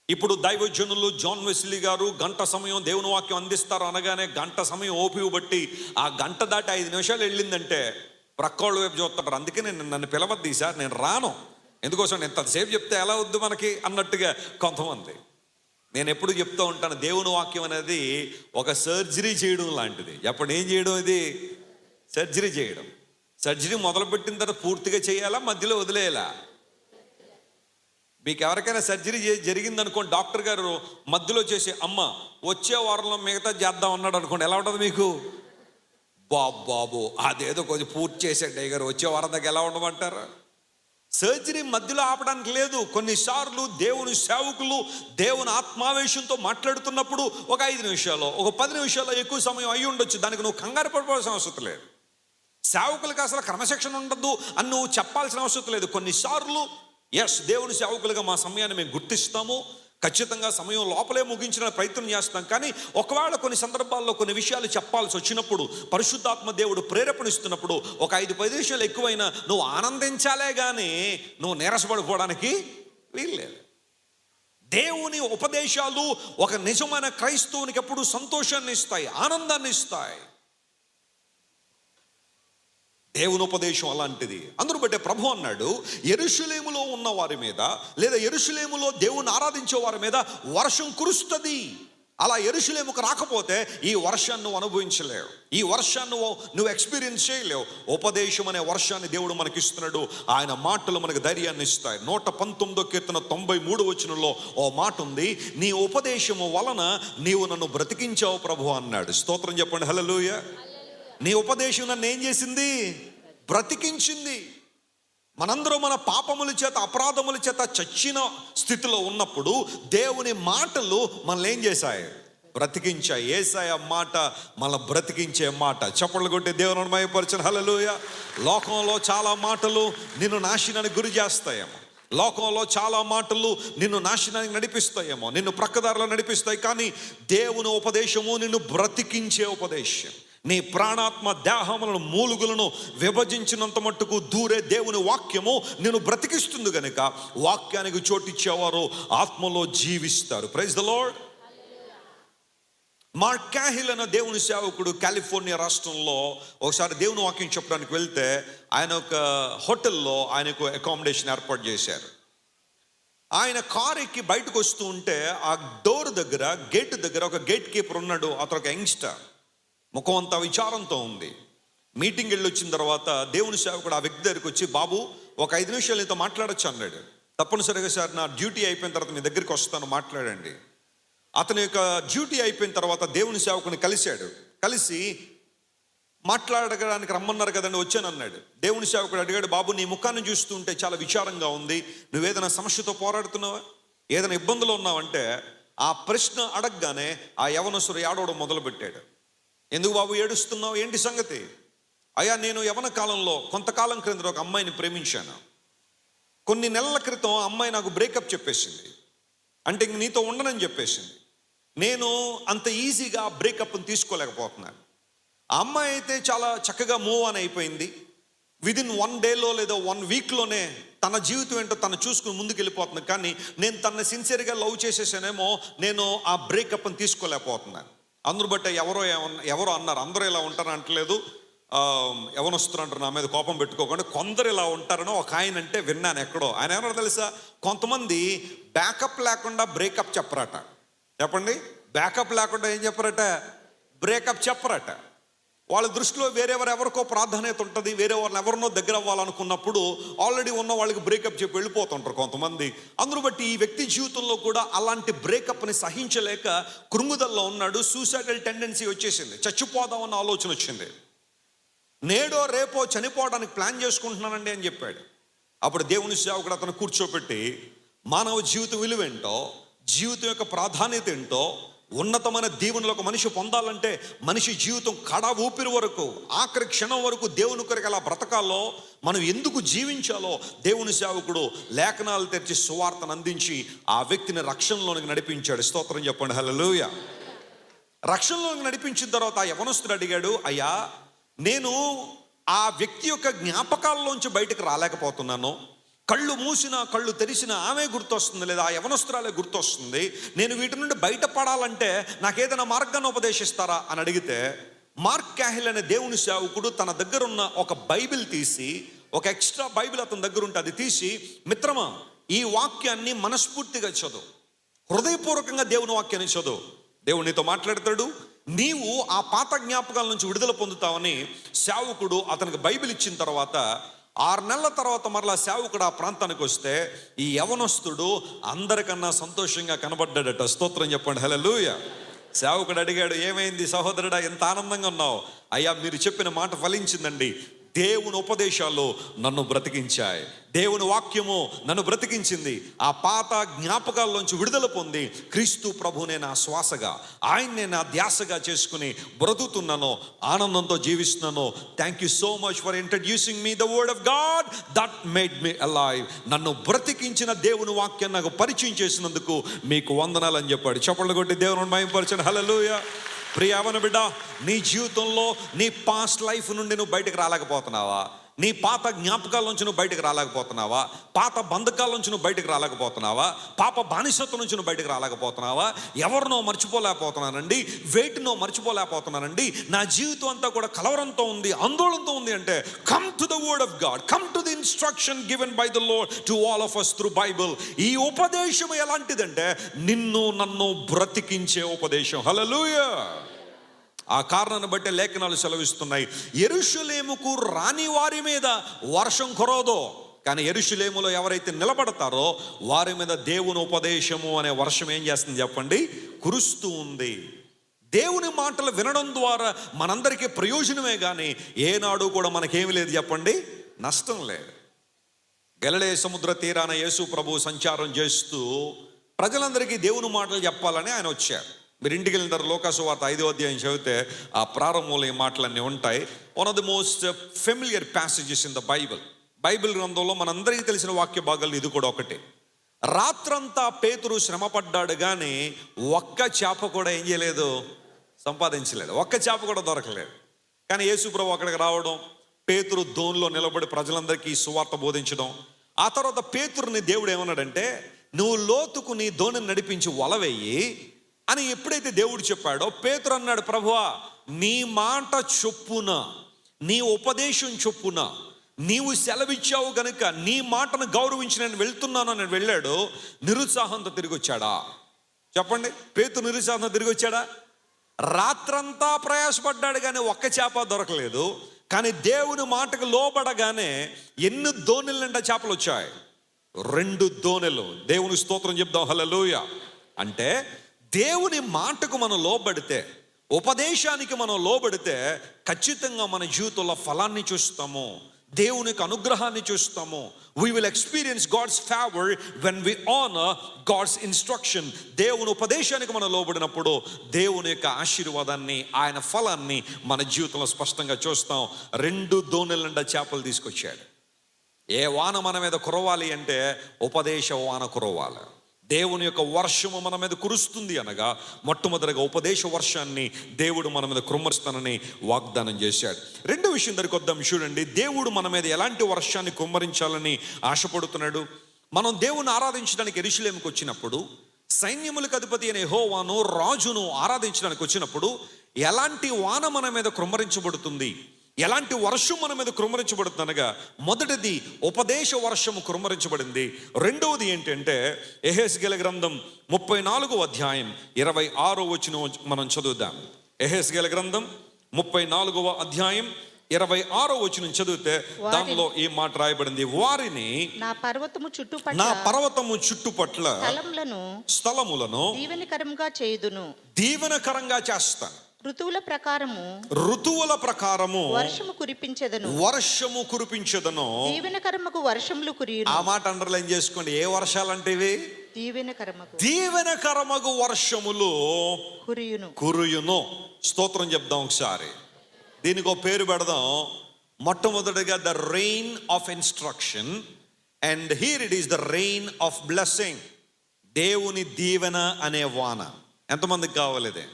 ఇప్పుడు దైవజనులు జాన్ వెస్లీ గారు గంట సమయం దేవుని వాక్యం అందిస్తారు అనగానే గంట సమయం ఓపిక బట్టి ఆ గంట దాటి 5 నిమిషాలు వెళ్ళిందంటే ప్రక్కోళ్ళ వైపు చూస్తుంటారు. అందుకే నన్ను పిలవద్దు సార్, నేను రాను. ఎందుకోసం? ఎంతసేపు చెప్తే ఎలా వద్దు మనకి అన్నట్టుగా కొంతమంది. నేను ఎప్పుడు చెప్తూ ఉంటాను, దేవుని వాక్యం అనేది ఒక సర్జరీ చేయడం లాంటిది. చెప్పండి, ఏం చేయడం? ఇది సర్జరీ చేయడం. సర్జరీ మొదలుపెట్టిన తర్వాత పూర్తిగా చేయాలా, మధ్యలో వదిలేయాలా? మీకు ఎవరికైనా సర్జరీ జరిగిందనుకోండి, డాక్టర్ గారు మధ్యలో చేసి, అమ్మ వచ్చే వారంలో మిగతా చేద్దాం అన్నాడు అనుకోండి, ఎలా ఉంటుంది మీకు? బాబు అదేదో కొంచెం పూర్తి చేసాడు గారు, వచ్చే వారం దాకా ఎలా ఉండమంటారు? సర్జరీ మధ్యలో ఆపడానికి లేదు. కొన్నిసార్లు దేవుని సేవకులు దేవుని ఆత్మావేశంతో మాట్లాడుతున్నప్పుడు ఒక 5 నిమిషాలు, ఒక 10 నిమిషాలు ఎక్కువ సమయం అయి ఉండొచ్చు. దానికి నువ్వు కంగారు పడిపోవాల్సిన అవసరం లేదు. సేవకులకు అసలు క్రమశిక్షణ ఉండదు అని నువ్వు చెప్పాల్సిన అవసరం లేదు. కొన్నిసార్లు దేవుని సేవకులుగా మా సమయాన్ని మేము గుర్తిస్తాము, ఖచ్చితంగా సమయం లోపలే ముగించిన ప్రయత్నం చేస్తాం. కానీ ఒకవేళ కొన్ని సందర్భాల్లో కొన్ని విషయాలు చెప్పాల్సి వచ్చినప్పుడు, పరిశుద్ధాత్మ దేవుడు ప్రేరేపణిస్తున్నప్పుడు ఒక 5-10 నిమిషాలు ఎక్కువైనా నువ్వు ఆనందించాలే కానీ నువ్వు నీరసపడిపోవడానికి వీల్లేదు. దేవుని ఉపదేశాలు ఒక నిజమైన క్రైస్తవునికి ఎప్పుడు సంతోషాన్ని ఇస్తాయి, ఆనందాన్ని ఇస్తాయి. దేవుని ఉపదేశం అలాంటిది. అందును బట్టే ప్రభు అన్నాడు, యెరూషలేములో ఉన్న వారి మీద లేదా యెరూషలేములో దేవుని ఆరాధించే వారి మీద వర్షం కురుస్తుంది. అలా యెరూషలేముకు రాకపోతే ఈ వర్షాన్ని నువ్వు అనుభవించలేవు, ఈ వర్షాన్ని నువ్వు ఎక్స్పీరియన్స్ చేయలేవు. ఉపదేశం అనే వర్షాన్ని దేవుడు మనకి ఇస్తున్నాడు. ఆయన మాటలు మనకు ధైర్యాన్ని ఇస్తాయి. 119వ కీర్తన 93వ వచనంలో ఓ మాట ఉంది, నీ ఉపదేశము వలన నీవు నన్ను బ్రతికించావు ప్రభు అన్నాడు. స్తోత్రం చెప్పండి, హల్లెలూయా. నీ ఉపదేశం నన్ను ఏం చేసింది? బ్రతికించింది. మనందరం మన పాపముల చేత అపరాధముల చేత చచ్చిన స్థితిలో ఉన్నప్పుడు దేవుని మాటలు మనల్ని ఏం చేశాయి? బ్రతికించాయి. యేసయ్య మాట మన బ్రతికించే మాట. చప్పట్లు కొట్టి దేవుని మహిమపరచండి. హల్లెలూయా. లోకంలో చాలా మాటలు నిన్ను నాశనానికి గురి చేస్తాయేమో, లోకంలో చాలా మాటలు నిన్ను నాశనానికి నడిపిస్తాయేమో, నిన్ను ప్రక్కదారిలో నడిపిస్తాయి. కానీ దేవుని ఉపదేశము నిన్ను బ్రతికించే ఉపదేశం. నీ ప్రాణాత్మ దేహములను మూలుగులను విభజించినంత మట్టుకు దూరే దేవుని వాక్యము నిన్ను బ్రతికిస్తుంది గనుక వాక్యానికి చోటిచ్చేవారు ఆత్మలో జీవిస్తారు. Praise the Lord. Mark Cahill అన్న దేవుని సేవకుడు కాలిఫోర్నియా రాష్ట్రంలో ఒకసారి దేవుని వాక్యం చెప్పడానికి వెళ్తే ఆయన ఒక హోటల్లో ఆయనకు అకామిడేషన్ ఏర్పాటు చేశారు. ఆయన కారు ఎక్కి బయటకు వస్తూ ఉంటే ఆ డోర్ దగ్గర, గేట్ దగ్గర ఒక గేట్ కీపర్ ఉన్నాడు. అతను ఒక యంగ్స్టర్, ముఖం అంతా విచారంతో ఉంది. మీటింగ్ వెళ్ళి వచ్చిన తర్వాత దేవుని సేవకుడు ఆ వ్యక్తి దగ్గరికి వచ్చి, బాబు ఒక 5 నిమిషాలు నీతో మాట్లాడొచ్చు అన్నాడు. తప్పనిసరిగా సార్, నా డ్యూటీ అయిపోయిన తర్వాత మీ దగ్గరికి వస్తాను, మాట్లాడండి. అతని యొక్క డ్యూటీ అయిపోయిన తర్వాత దేవుని సేవకుని కలిసి మాట్లాడడానికి రమ్మన్నారు కదండి, వచ్చాను అన్నాడు. దేవుని సేవకుడు అడిగాడు, బాబు నీ ముఖాన్ని చూస్తుంటే చాలా విచారంగా ఉంది, నువ్వేదైనా సమస్యతో పోరాడుతున్నావా, ఏదైనా ఇబ్బందులు ఉన్నావంటే ఆ ప్రశ్న అడగగానే ఆ యవనస్తుడు ఏడవడం మొదలుపెట్టాడు. ఎందుకు బాబు ఏడుస్తున్నావు, ఏంటి సంగతి? అయ్యా, నేను యవన కాలంలో కొంతకాలం క్రింద ఒక అమ్మాయిని ప్రేమించాను. కొన్ని నెలల క్రితం ఆ అమ్మాయి నాకు బ్రేకప్ చెప్పేసింది. అంటే ఇంక నీతో ఉండనని చెప్పేసింది. నేను అంత ఈజీగా బ్రేకప్ని తీసుకోలేకపోతున్నాను. ఆ అమ్మాయి అయితే చాలా చక్కగా మూవ్ ఆన్ అయిపోయింది. విదిన్ 1 డేలో లేదా 1 వీక్లోనే తన జీవితం ఏంటో తను చూసుకుని ముందుకు వెళ్ళిపోతుంది. కానీ నేను తనని సిన్సియర్గా లవ్ చేసేసానేమో, నేను ఆ బ్రేకప్ని తీసుకోలేకపోతున్నాను. అందరూ బట్టి ఎవరో అన్నారు, అందరూ ఇలా ఉంటారని అంటలేదు, ఎవరొస్తున్నారు అంటారు, నా మీద కోపం పెట్టుకోకుండా కొందరు ఇలా ఉంటారనో ఒక ఆయన అంటే విన్నాను ఎక్కడో. ఆయన ఏమన్నా తెలుసా, కొంతమంది బ్యాకప్ లేకుండా బ్రేకప్ చెప్పరట. చెప్పండి, బ్యాకప్ లేకుండా ఏం చెప్పరట? బ్రేకప్ చెప్పరట. వాళ్ళ దృష్టిలో ఎవరికో ప్రాధాన్యత ఉంటుంది, వేరే వాళ్ళని ఎవరినో దగ్గర అవ్వాలనుకున్నప్పుడు ఆల్రెడీ ఉన్న వాళ్ళకి బ్రేకప్ చెప్పి వెళ్ళిపోతుంటారు కొంతమంది. అందును బట్టి ఈ వ్యక్తి జీవితంలో కూడా అలాంటి బ్రేకప్ని సహించలేక కృంగుదల్లో ఉన్నాడు. సూసైడల్ టెండెన్సీ వచ్చేసింది, చచ్చిపోదామన్న ఆలోచన వచ్చింది. నేడో రేపో చనిపోవడానికి ప్లాన్ చేసుకుంటున్నానండి అని చెప్పాడు. అప్పుడు దేవుని సేవకుడు అతను కూర్చోబెట్టి మానవ జీవితం విలువేంటో, జీవితం యొక్క ప్రాధాన్యత ఏంటో, ఉన్నతమైన దీవెనలు ఒక మనిషి పొందాలంటే మనిషి జీవితం కడ ఊపిరి వరకు, ఆఖరి క్షణం వరకు దేవుని కొరకు ఎలా బ్రతకాలో, మనం ఎందుకు జీవించాలో దేవుని సేవకుడు లేఖనాలు తెరిచి సువార్తను అందించి ఆ వ్యక్తిని రక్షణలోనికి నడిపించాడు. స్తోత్రం చెప్పండి, హల్లెలూయా. రక్షణలోనికి నడిపించిన తర్వాత ఆ యవనస్తుడు అడిగాడు, అయ్యా నేను ఆ వ్యక్తి యొక్క జ్ఞాపకాల్లోంచి బయటకు రాలేకపోతున్నాను. కళ్ళు మూసినా కళ్ళు తెరిచినా ఆమె గుర్తొస్తుంది, లేదా ఆ యవనస్తురాలే గుర్తొస్తుంది. నేను వీటి నుండి బయటపడాలంటే నాకేదైనా మార్గాన్ని ఉపదేశిస్తారా అని అడిగితే, మార్క్ క్యాహిల్ అనే దేవుని సేవకుడు తన దగ్గర ఉన్న ఒక బైబిల్ తీసి, ఒక ఎక్స్ట్రా బైబిల్ అతని దగ్గర ఉంటే అది తీసి, మిత్రమా ఈ వాక్యాన్ని మనస్ఫూర్తిగా చదువు, హృదయపూర్వకంగా దేవుని వాక్యాన్ని చదువు, దేవుడు నీతో మాట్లాడతాడు, నీవు ఆ పాత జ్ఞాపకాల నుంచి విడుదల పొందుతావని సేవకుడు అతనికి బైబిల్ ఇచ్చిన తర్వాత 6 నెలల తర్వాత మరలా సేవకుడు ఆ ప్రాంతానికి వస్తే ఈ యవనస్తుడు అందరికన్నా సంతోషంగా కనబడ్డాడట. స్తోత్రం చెప్పండి, హల్లెలూయా. సేవకుడు అడిగాడు, ఏమైంది సహోదరుడా, ఎంత ఆనందంగా ఉన్నావు? అయ్యా మీరు చెప్పిన మాట ఫలించిందండి. దేవుని ఉపదేశాలు నన్ను బ్రతికించాయి, దేవుని వాక్యము నన్ను బ్రతికించింది. ఆ పాత జ్ఞాపకాల్లోంచి విడుదల పొంది క్రీస్తు ప్రభునే నా శ్వాసగా, ఆయన్నే నా ధ్యాసగా చేసుకుని బ్రతుకుతున్నాను, ఆనందంతో జీవిస్తున్నాను. Thank you so much for introducing me the word of God that made me alive. నన్ను బ్రతికించిన దేవుని వాక్యాన్ని నాకు పరిచయం చేసినందుకు మీకు వందనాలు అని చెప్పాడు. చప్పట్లు కొట్టి దేవుని మహిమపరచండి, హల్లెలూయా. ప్రియమైన బిడ్డ, నీ జీవితంలో నీ పాస్ట్ లైఫ్ నుండి నువ్వు బయటకు రాలేకపోతున్నావా? నీ పాత జ్ఞాపకాల నుంచి నువ్వు బయటకు రాలేకపోతున్నావా? పాత బంధకాల నుంచి నువ్వు బయటకు రాలేకపోతున్నావా? పాప బానిసత్వం నుంచి నువ్వు బయటకు రాలేకపోతున్నావా? ఎవరినో మర్చిపోలేకపోతున్నానండి, వేటినో మర్చిపోలేకపోతున్నానండి, నా జీవితం అంతా కూడా కలవరంతో ఉంది, ఆందోళనతో ఉంది అంటే, come to the word of God, come to the instruction given by the lord to all of us through Bible. ఈ ఉపదేశం ఎలాంటిదంటే నిన్ను నన్ను బ్రతికించే ఉపదేశం. హల్లెలూయా. ఆ కారణాన్ని బట్టి లేఖనాలు సెలవిస్తున్నాయి, యెరూషలేముకు రాని వారి మీద వర్షం కురవదు, కానీ యెరూషలేములో ఎవరైతే నిలబడతారో వారి మీద దేవుని ఉపదేశము అనే వర్షం ఏం చేస్తుంది చెప్పండి? కురుస్తూ ఉంది. దేవుని మాటలు వినడం ద్వారా మనందరికీ ప్రయోజనమే కానీ ఏనాడు కూడా మనకేమి లేదు చెప్పండి, నష్టం లేదు. గలిలయ సముద్ర తీరాన యేసు ప్రభు సంచారం చేస్తూ ప్రజలందరికీ దేవుని మాటలు చెప్పాలని ఆయన వచ్చారు. మీరు ఇంటికి వెళ్ళిన తర్వాత లోకాసు వార్త 5వ అధ్యాయం చదివితే ఆ ప్రారంభంలో ఈ మాటలన్నీ ఉంటాయి. One of the most familiar passages in the Bible గ్రంథంలో మనందరికీ తెలిసిన వాక్య భాగాలు ఇది కూడా ఒకటే. రాత్రంతా పేతురు శ్రమ పడ్డాడు, కానీ ఒక్క చేప కూడా ఏం చేయలేదు, సంపాదించలేదు. ఒక్క చేప కూడా దొరకలేదు. కానీ యేసు ప్రభు అక్కడికి రావడం, పేతురు దోనిలో నిలబడి ప్రజలందరికీ సువార్త బోధించడం. ఆ తర్వాత పేతురుని దేవుడు ఏమన్నాడంటే, నువ్వు లోతుకు నీ దోణిని నడిపించి వలవేయి అని ఎప్పుడైతే దేవుడు చెప్పాడో, పేతురు అన్నాడు, ప్రభువా నీ మాట చొప్పున, నీ ఉపదేశం చొప్పున నీవు సెలవిచ్చావు గనుక నీ మాటను గౌరవించి నేను వెళ్తున్నాను అని వెళ్ళాడు. నిరుత్సాహంతో తిరిగి వచ్చాడా? చెప్పండి, పేతురు నిరుత్సాహంతో తిరిగి వచ్చాడా? రాత్రంతా ప్రయాసపడ్డాడు, కానీ ఒక్క చేప దొరకలేదు. కానీ దేవుని మాటకు లోబడగానే ఎన్ని దోణిల నిండా చేపలు వచ్చాయి? 2 దోణెలు. దేవుని స్తోత్రం చెప్దాం, హల్లెలూయా. అంటే దేవుని మాటకు మనం లోబడితే, ఉపదేశానికి మనం లోబడితే ఖచ్చితంగా మన జీవితంలో ఫలాన్ని చూస్తాము, దేవునికి అనుగ్రహాన్ని చూస్తాము. We will experience God's favor when we honor God's instruction. దేవుని ఉపదేశానికి మనం లోబడినప్పుడు దేవుని యొక్క ఆశీర్వాదాన్ని, ఆయన ఫలాన్ని మన జీవితంలో స్పష్టంగా చూస్తాం. 2 దోణెల నిండా చేపలు తీసుకొచ్చాడు. ఏ వాన మన మీద కురవాలి అంటే ఉపదేశ వాన కురవాలి. దేవుని యొక్క వర్షము మన మీద కురుస్తుంది అనగా మొట్టమొదటిగా ఉపదేశ వర్షాన్ని దేవుడు మన మీద కుమ్మరిస్తానని వాగ్దానం చేశాడు. 2వ విషయం దగ్గరికి వద్దాం. చూడండి, దేవుడు మన మీద ఎలాంటి వర్షాన్ని కుమ్మరించాలని ఆశపడుతున్నాడు. మనం దేవుని ఆరాధించడానికి యెరూషలేముకు వచ్చినప్పుడు, సైన్యములకు అధిపతి అయిన యెహోవాను రాజును ఆరాధించడానికి వచ్చినప్పుడు ఎలాంటి వాన మన మీద కుమ్మరించబడుతుంది, ఎలాంటి వర్షం మన మీద కుమ్మరించబడుతుంది అనగా, మొదటిది ఉపదేశ వర్షము కుమ్మరించబడింది. 2వది ఏంటంటే యెహెజ్కేలు గ్రంథం 34వ అధ్యాయం 26వ వచనం మనం చదువుదాం. యెహెజ్కేలు గ్రంథం 34వ అధ్యాయం 26వ వచనం చదివితే దానిలో ఈ మాట రాయబడింది, వారిని నా పర్వతము చుట్టుపట్ల స్థలములను దీవెనకరంగా చేస్తాను. ఋతువుల ప్రకారము వర్షము కురిపించెదను. దీవెనకరముకు వర్షములు కురియును. ఆ మాట అండర్లైన్ చేసుకోండి. ఏ వర్షాలంటే ఇవి? దీవెనకరమగు వర్షములు కురియును. స్తోత్రం చెప్దాం ఒకసారి. దీనికి ఒక పేరు పెడదాం. మొట్టమొదటిగా the rain of instruction, and here it is the rain of blessing. దేవుని దీవెన అనే వాన. ఎంతమందికి కావాలి ఇది?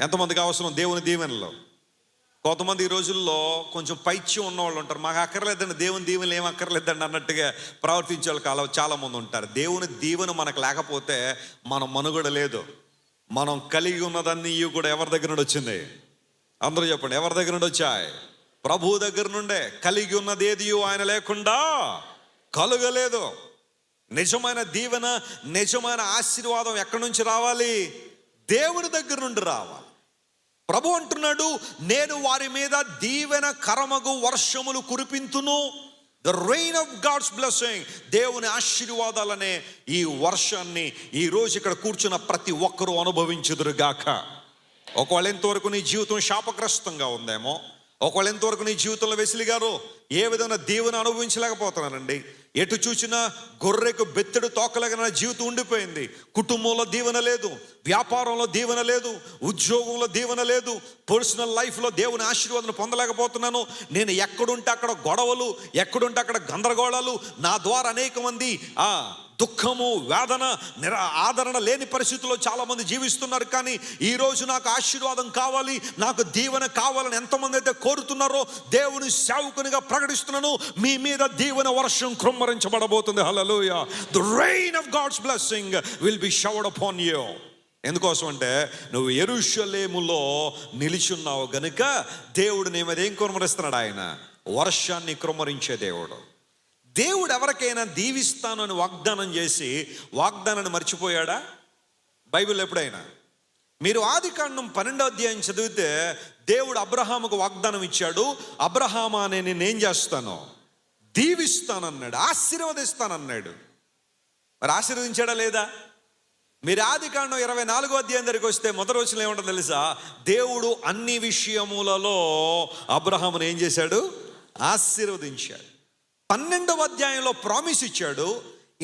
ఎంతమందికి అవసరం దేవుని దీవెనలో? కొంతమంది ఈ రోజుల్లో కొంచెం పైత్యం ఉన్నవాళ్ళు ఉంటారు. మాకు అక్కర్లేదండి, దేవుని దీవెనలు ఏం అక్కర్లేదండి అన్నట్టుగా ప్రవర్తించే వాళ్ళు చాలామంది ఉంటారు. దేవుని దీవెన మనకు లేకపోతే మన మనుగడ లేదు. మనం కలిగి ఉన్నదన్నీ కూడా ఎవరి దగ్గర నుండి వచ్చింది? అందరూ చెప్పండి, ఎవరి దగ్గర నుండి వచ్చాయి? ప్రభు దగ్గర నుండే. కలిగి ఉన్నది ఏది ఆయన లేకుండా కలుగలేదు. నిజమైన దీవెన, నిజమైన ఆశీర్వాదం ఎక్కడి నుంచి రావాలి? దేవుని దగ్గర నుండి రావాలి. ప్రభు అంటున్నాడు, నేను వారి మీద దీవెన కరమగు వర్షములు కురిపింతును. The rain of God's blessing, దేవుని ఆశీర్వాదాలనే ఈ వర్షాన్ని ఈ రోజు ఇక్కడ కూర్చున్న ప్రతి ఒక్కరూ అనుభవించుదురుగాక. ఒకవేళ ఎంతవరకు నీ జీవితం శాపగ్రస్తంగా ఉందేమో, ఒకవేళ ఎంతవరకు నీ జీవితంలో వెసిలిగారో, ఏ విధంగా దీవెన అనుభవించలేకపోతున్నారండి. ఎటు చూసినా గొర్రెకు బెత్తెడు తోకలేక జీవితం ఉండిపోయింది. కుటుంబంలో దీవెన లేదు, వ్యాపారంలో దీవెన లేదు, ఉద్యోగంలో దీవెన లేదు, పర్సనల్ లైఫ్లో దేవుని ఆశీర్వాదం పొందలేకపోతున్నాను. నేను ఎక్కడుంటే అక్కడ గొడవలు, ఎక్కడుంటే అక్కడ గందరగోళాలు, నా ద్వారా అనేక మంది దుఃఖము, వేదన, ఆదరణ లేని పరిస్థితుల్లో చాలామంది జీవిస్తున్నారు. కానీ ఈరోజు నాకు ఆశీర్వాదం కావాలి, నాకు దీవెన కావాలని ఎంతమంది అయితే కోరుతున్నారో దేవుని సేవకునిగా ప్రకటిస్తున్నాను, మీ మీద దీవెన వర్షం కృమ్మరించబడబోతుంది. Hallelujah. The rain of God's blessing will be showered upon you. ఎందుకోసం అంటే నువ్వు యెరూషలేములో నిలిచున్నావు గనుక దేవుడు నీ మీద ఏం కుమ్మరిస్తున్నాడు? ఆయన వర్షాన్ని కుమ్మరించే దేవుడు. దేవుడు ఎవరికైనా దీవిస్తాను అని వాగ్దానం చేసి వాగ్దానాన్ని మర్చిపోయాడా? బైబిల్ ఎప్పుడైనా మీరు ఆదికాండం 12వ అధ్యాయం చదివితే దేవుడు అబ్రహాముకు వాగ్దానం ఇచ్చాడు. అబ్రహామా, నేనేం చేస్తాను? దీవిస్తానన్నాడు, ఆశీర్వదిస్తానన్నాడు. మరి ఆశీర్వదించాడా లేదా? మీరు ఆదికాండం 24వ అధ్యాయం దగ్గరికి వస్తే మొదటి వచనం ఏమంటుందో తెలుసా? దేవుడు అన్ని విషయములలో అబ్రహామును ఏం చేశాడు? ఆశీర్వదించాడు. 12వ అధ్యాయంలో ప్రామిస్ ఇచ్చాడు.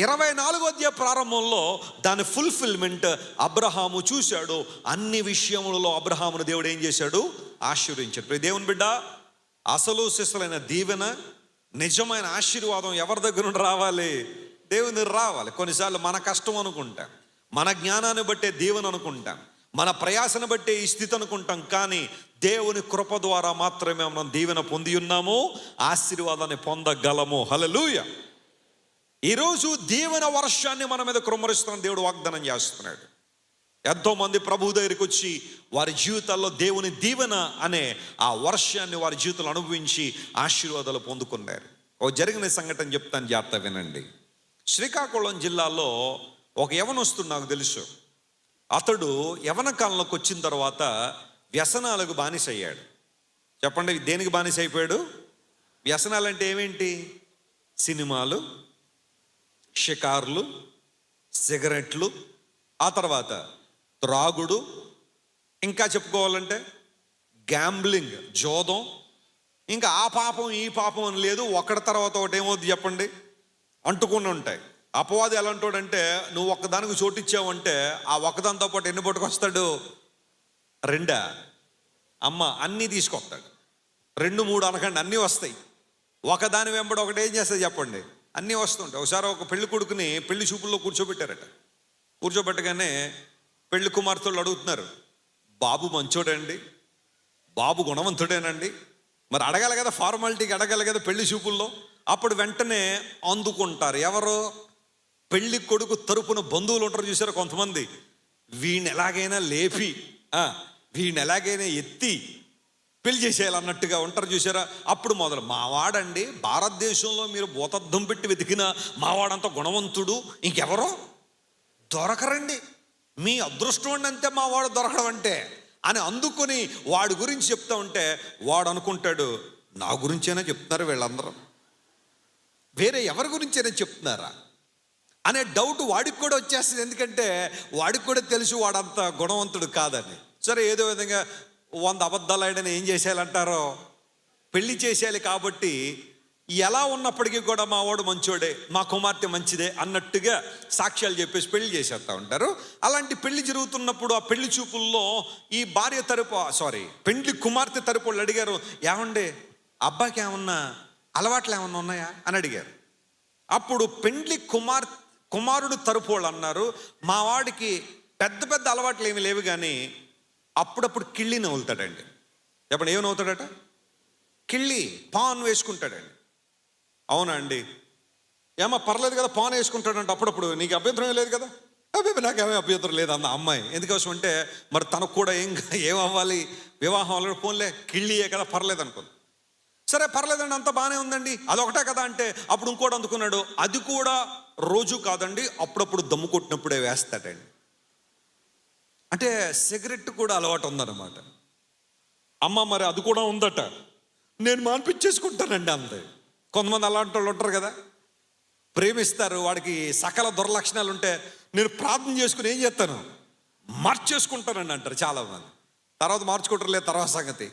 24వ అధ్యాయ ప్రారంభంలో దాని ఫుల్ఫిల్మెంట్ అబ్రహాము చూశాడు. అన్ని విషయములలో అబ్రహామును దేవుడు ఏం చేశాడు? ఆశీర్వదించాడు. ప్రియ దేవుని బిడ్డ, అసలు సిసలైన దీవెన, నిజమైన ఆశీర్వాదం ఎవరి దగ్గర నుండి రావాలి? దేవుని దగ్గర రావాలి. కొన్నిసార్లు మన కష్టం అనుకుంటాం, మన జ్ఞానాన్ని బట్టే దీవెన అనుకుంటాం, మన ప్రయాసను బట్టే ఈ స్థితి అనుకుంటాం. కానీ దేవుని కృప ద్వారా మాత్రమే మనం దీవెన పొంది ఉన్నాము, ఆశీర్వాదాన్ని పొందగలము. హల్లెలూయా. ఈరోజు దీవెన వర్షాన్ని మన మీద కుమ్మరిస్తున్న దేవుడు వాగ్దానం చేస్తున్నాడు. ఎంతోమంది ప్రభు దగ్గరికి వచ్చి వారి జీవితాల్లో దేవుని దీవెన అనే ఆ వర్షాన్ని వారి జీవితంలో అనుభవించి ఆశీర్వాదాలు పొందుకున్నారు. ఓ జరిగిన సంఘటన చెప్తాను, జాగ్రత్త వినండి. శ్రీకాకుళం జిల్లాలో ఒక యవనస్తుడు నాకు తెలుసు. అతడు యవన కాలంలోకి వచ్చిన తర్వాత వ్యసనాలకు బానిస అయ్యాడు. చెప్పండి, దేనికి బానిస అయిపోయాడు? వ్యసనాలు అంటే ఏమేంటి? సినిమాలు, షికార్లు, సిగరెట్లు, ఆ తర్వాత త్రాగుడు, ఇంకా చెప్పుకోవాలంటే గ్యాంబ్లింగ్, జోదం. ఇంకా ఆ పాపం ఈ పాపం అని లేదు, ఒకటి తర్వాత ఒకటి ఏమవుద్ది చెప్పండి, అంటుకుని ఉంటాయి. అపవాది ఎలా అంటాడంటే, నువ్వు ఒక్కదానికి చోటిచ్చావంటే ఆ ఒక్కదానితో పాటు ఎన్ని పట్టుకొస్తాడు? రెండా? అమ్మ అన్నీ తీసుకొస్తాడు. 2, 3 అనకండి, అన్నీ వస్తాయి. ఒకదాని వెంబడి ఒకటి ఏం చేస్తుంది చెప్పండి, అన్నీ వస్తుంటాయి. ఒకసారి ఒక పెళ్లి కొడుకుని పెళ్లి చూపుల్లో కూర్చోబెట్టారట. కూర్చోబెట్టగానే పెళ్లి కుమార్తెలు అడుగుతున్నారు, బాబు మంచోడండి, బాబు గుణవంతుడేనండి. మరి అడగాలి కదా, ఫార్మాలిటీకి అడగాలి కదా పెళ్లి చూపుల్లో. అప్పుడు వెంటనే అందుకుంటారు ఎవరు? పెళ్లి కొడుకు తరపున బంధువులు ఉంటారు చూసారా కొంతమంది, వీడిని ఎలాగైనా లేపి వీడిని ఎలాగైనా ఎత్తి పెళ్లి చేసేయాలన్నట్టుగా ఉంటారు చూసారా. అప్పుడు మొదలు, మావాడండి, భారతదేశంలో మీరు భూతద్దం పెట్టి వెతికిన మావాడంత గుణవంతుడు ఇంకెవరో దొరకరండి, మీ అదృష్టం అంతే మావాడు దొరకడం అంటే అని అందుకొని వాడి గురించి చెప్తా ఉంటే వాడు అనుకుంటాడు, నా గురించైనా చెప్తున్నారు వీళ్ళందరూ, వేరే ఎవరి గురించైనా చెప్తున్నారా అనే డౌట్ వాడికి కూడా వచ్చేస్తుంది. ఎందుకంటే వాడికి కూడా తెలుసు వాడంత గుణవంతుడు కాదని. సరే, ఏదో విధంగా 100 అబద్ధాలు ఆడని ఏం చేసేయాలంటారో, పెళ్లి చేసేయాలి. కాబట్టి ఎలా ఉన్నప్పటికీ కూడా మా వాడు మంచోడే, మా కుమార్తె మంచిదే అన్నట్టుగా సాక్ష్యాలు చెప్పేసి పెళ్లి చేసేస్తూ ఉంటారు. అలాంటి పెళ్లి జరుగుతున్నప్పుడు ఆ పెళ్లి చూపుల్లో ఈ పెళ్లి కుమార్తె తరపు వాళ్ళు అడిగారు, ఏమండి అబ్బాయికి ఏమన్నా అలవాట్లు ఏమన్నా ఉన్నాయా అని అడిగారు. అప్పుడు పెళ్లి కుమారుడు తరపు వాళ్ళు అన్నారు, మా వాడికి పెద్ద పెద్ద అలవాట్లు ఏమి లేవు, కానీ అప్పుడప్పుడు కిళ్ళి నవ్వులుతాడండి. చెప్పండి, ఏమి నవ్వుతాడట? కిళ్ళి, పాన్ వేసుకుంటాడండి. అవునా అండి? ఏమో పర్లేదు కదా, పాన్ వేసుకుంటాడంటే అప్పుడప్పుడు, నీకు అభ్యంతరం లేదు కదా? నాకేమీ అభ్యంతరం లేదు అన్న అమ్మాయి. ఎందుకోసం అంటే మరి తనకు కూడా ఏమవ్వాలి, వివాహం అవ్వాలి, పోన్లే కిళ్ళియే కదా, పర్లేదు అనుకుంది. సరే పర్లేదండి, అంతా బాగానే ఉందండి, అదొకటే కదా అంటే అప్పుడు ఇంకోటి అందుకున్నాడు, అది కూడా రోజు కాదండి, అప్పుడప్పుడు దమ్ము కొట్టినప్పుడే వేస్తాడండి. అంటే సిగరెట్ కూడా అలవాటు ఉందన్నమాట. అమ్మ మరి అది కూడా ఉందట, నేను మాన్పించేసుకుంటానండి అంతే. కొంతమంది అలాంటి వాళ్ళు ఉంటారు కదా, ప్రేమిస్తారు, వాడికి సకల దుర్లక్షణాలు ఉంటే నేను ప్రార్థన చేసుకుని ఏం చేస్తాను, మార్చేసుకుంటానండి అంటారు చాలామంది. తర్వాత మార్చుకుంటారు, లేదు తర్వాత సంగతి.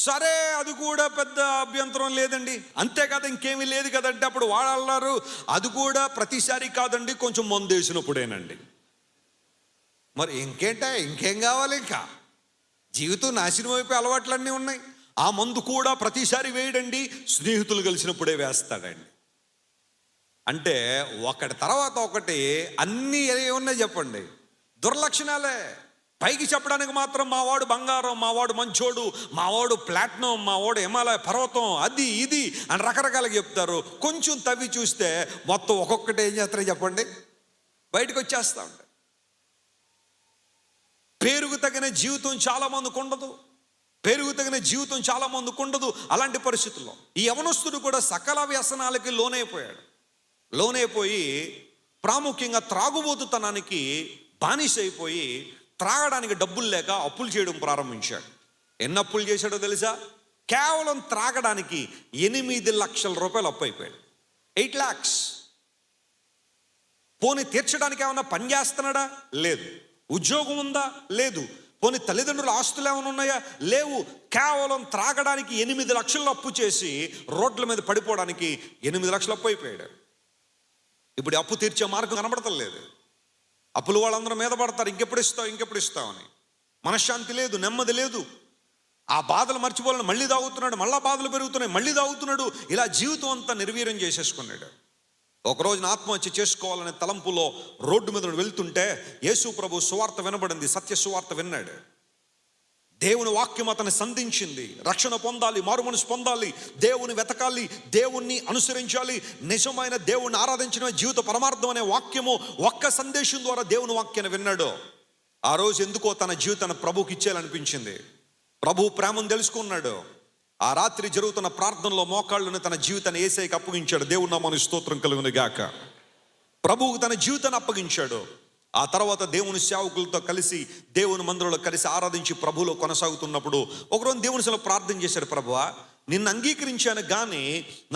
సరే, అది కూడా పెద్ద అభ్యంతరం లేదండి, అంతేకాదు ఇంకేమీ లేదు కదంటే అప్పుడు వాళ్ళు అన్నారు, అది కూడా ప్రతిసారి కాదండి, కొంచెం మందు వేసినప్పుడేనండి. మరి ఇంకేం కావాలి? ఇంకా జీవితం నాశనం అయిపోయి అలవాట్లన్నీ ఉన్నాయి. ఆ మందు కూడా ప్రతిసారి వేయడండి, స్నేహితులు కలిసినప్పుడే వేస్తాడండి. అంటే ఒకటి తర్వాత ఒకటి అన్నీ ఏమున్నాయి చెప్పండి, దుర్లక్షణాలే. పైకి చెప్పడానికి మాత్రం మావాడు బంగారం, మావాడు మంచోడు, మావాడు ప్లాటినం, మావాడు హిమాలయ పర్వతం, అది ఇది అని రకరకాలుగా చెప్తారు. కొంచెం తవ్వి చూస్తే మొత్తం ఒక్కొక్కటి ఏం చేస్తారో చెప్పండి, బయటకు వచ్చేస్తూ ఉంటాయి. పేరుకు తగిన జీవితం చాలామందికి ఉండదు, పేరుకు తగిన జీవితం చాలామందికి ఉండదు. అలాంటి పరిస్థితుల్లో ఈ యవనస్తుడు కూడా సకల వ్యసనాలకి లోనైపోయి ప్రాముఖ్యంగా త్రాగుబోతుతనానికి బానిసైపోయి త్రాగడానికి డబ్బులు లేక అప్పులు చేయడం ప్రారంభించాడు. ఎన్ని అప్పులు చేశాడో తెలుసా? కేవలం త్రాగడానికి 8 లక్షల రూపాయలు అప్పు అయిపోయాడు. 8 lakhs. పోనీ తీర్చడానికి ఏమన్నా పని చేస్తున్నాడా? లేదు. ఉద్యోగం ఉందా? లేదు. పోనీ తల్లిదండ్రుల ఆస్తులు ఏమైనా ఉన్నాయా? లేవు. కేవలం త్రాగడానికి 8 లక్షలు అప్పు చేసి రోడ్ల మీద పడిపోవడానికి 8 లక్షలు అప్పు అయిపోయాడు. ఇప్పుడు అప్పు తీర్చే మార్గం కనబడతలేదు. అప్పులు వాళ్ళందరూ మీద పడతారు, ఇంకెప్పుడు ఇస్తావు అని. మనశ్శాంతి లేదు, నెమ్మది లేదు. ఆ బాధలు మర్చిపోవాలని మళ్ళీ తాగుతున్నాడు, మళ్ళా బాధలు పెరుగుతున్నాయి, మళ్ళీ తాగుతున్నాడు. ఇలా జీవితం అంతా నిర్వీర్యం చేసేసుకున్నాడు. ఒకరోజు ఆత్మహత్య చేసుకోవాలనే తలంపులో రోడ్డు మీద వెళ్తుంటే యేసు ప్రభు సువార్త వినబడింది, సత్య సువార్త విన్నాడు. దేవుని వాక్యం అతన్ని సంధించింది. రక్షణ పొందాలి, మారుమనసు పొందాలి, దేవుని వెతకాలి, దేవుణ్ణి అనుసరించాలి, నిజమైన దేవుణ్ణి ఆరాధించడమే జీవిత పరమార్థం అనే వాక్యము ఒక్క సందేశం ద్వారా దేవుని వాక్యాన్ని విన్నాడు. ఆ రోజు ఎందుకో తన జీవితాన్ని ప్రభువుకి ఇచ్చేయాలనిపించింది. ప్రభు ప్రేమను తెలుసుకున్నాడు. ఆ రాత్రి జరుగుతున్న ప్రార్థనలో మోకాళ్ళను తన జీవితాన్ని యేసయ్యకి అప్పగించాడు. దేవుని నామమునకు స్తోత్రం కలుగును గాక. ప్రభువుకు తన జీవితాన్ని అప్పగించాడు. ఆ తర్వాత దేవుని సేవకులతో కలిసి దేవుని మందిరంలో కలిసి ఆరాధించి ప్రభువులో కొనసాగుతున్నప్పుడు ఒకరోజు దేవుని సభలో ప్రార్థన చేశాడు. ప్రభువా, నిన్ను అంగీకరించాను కానీ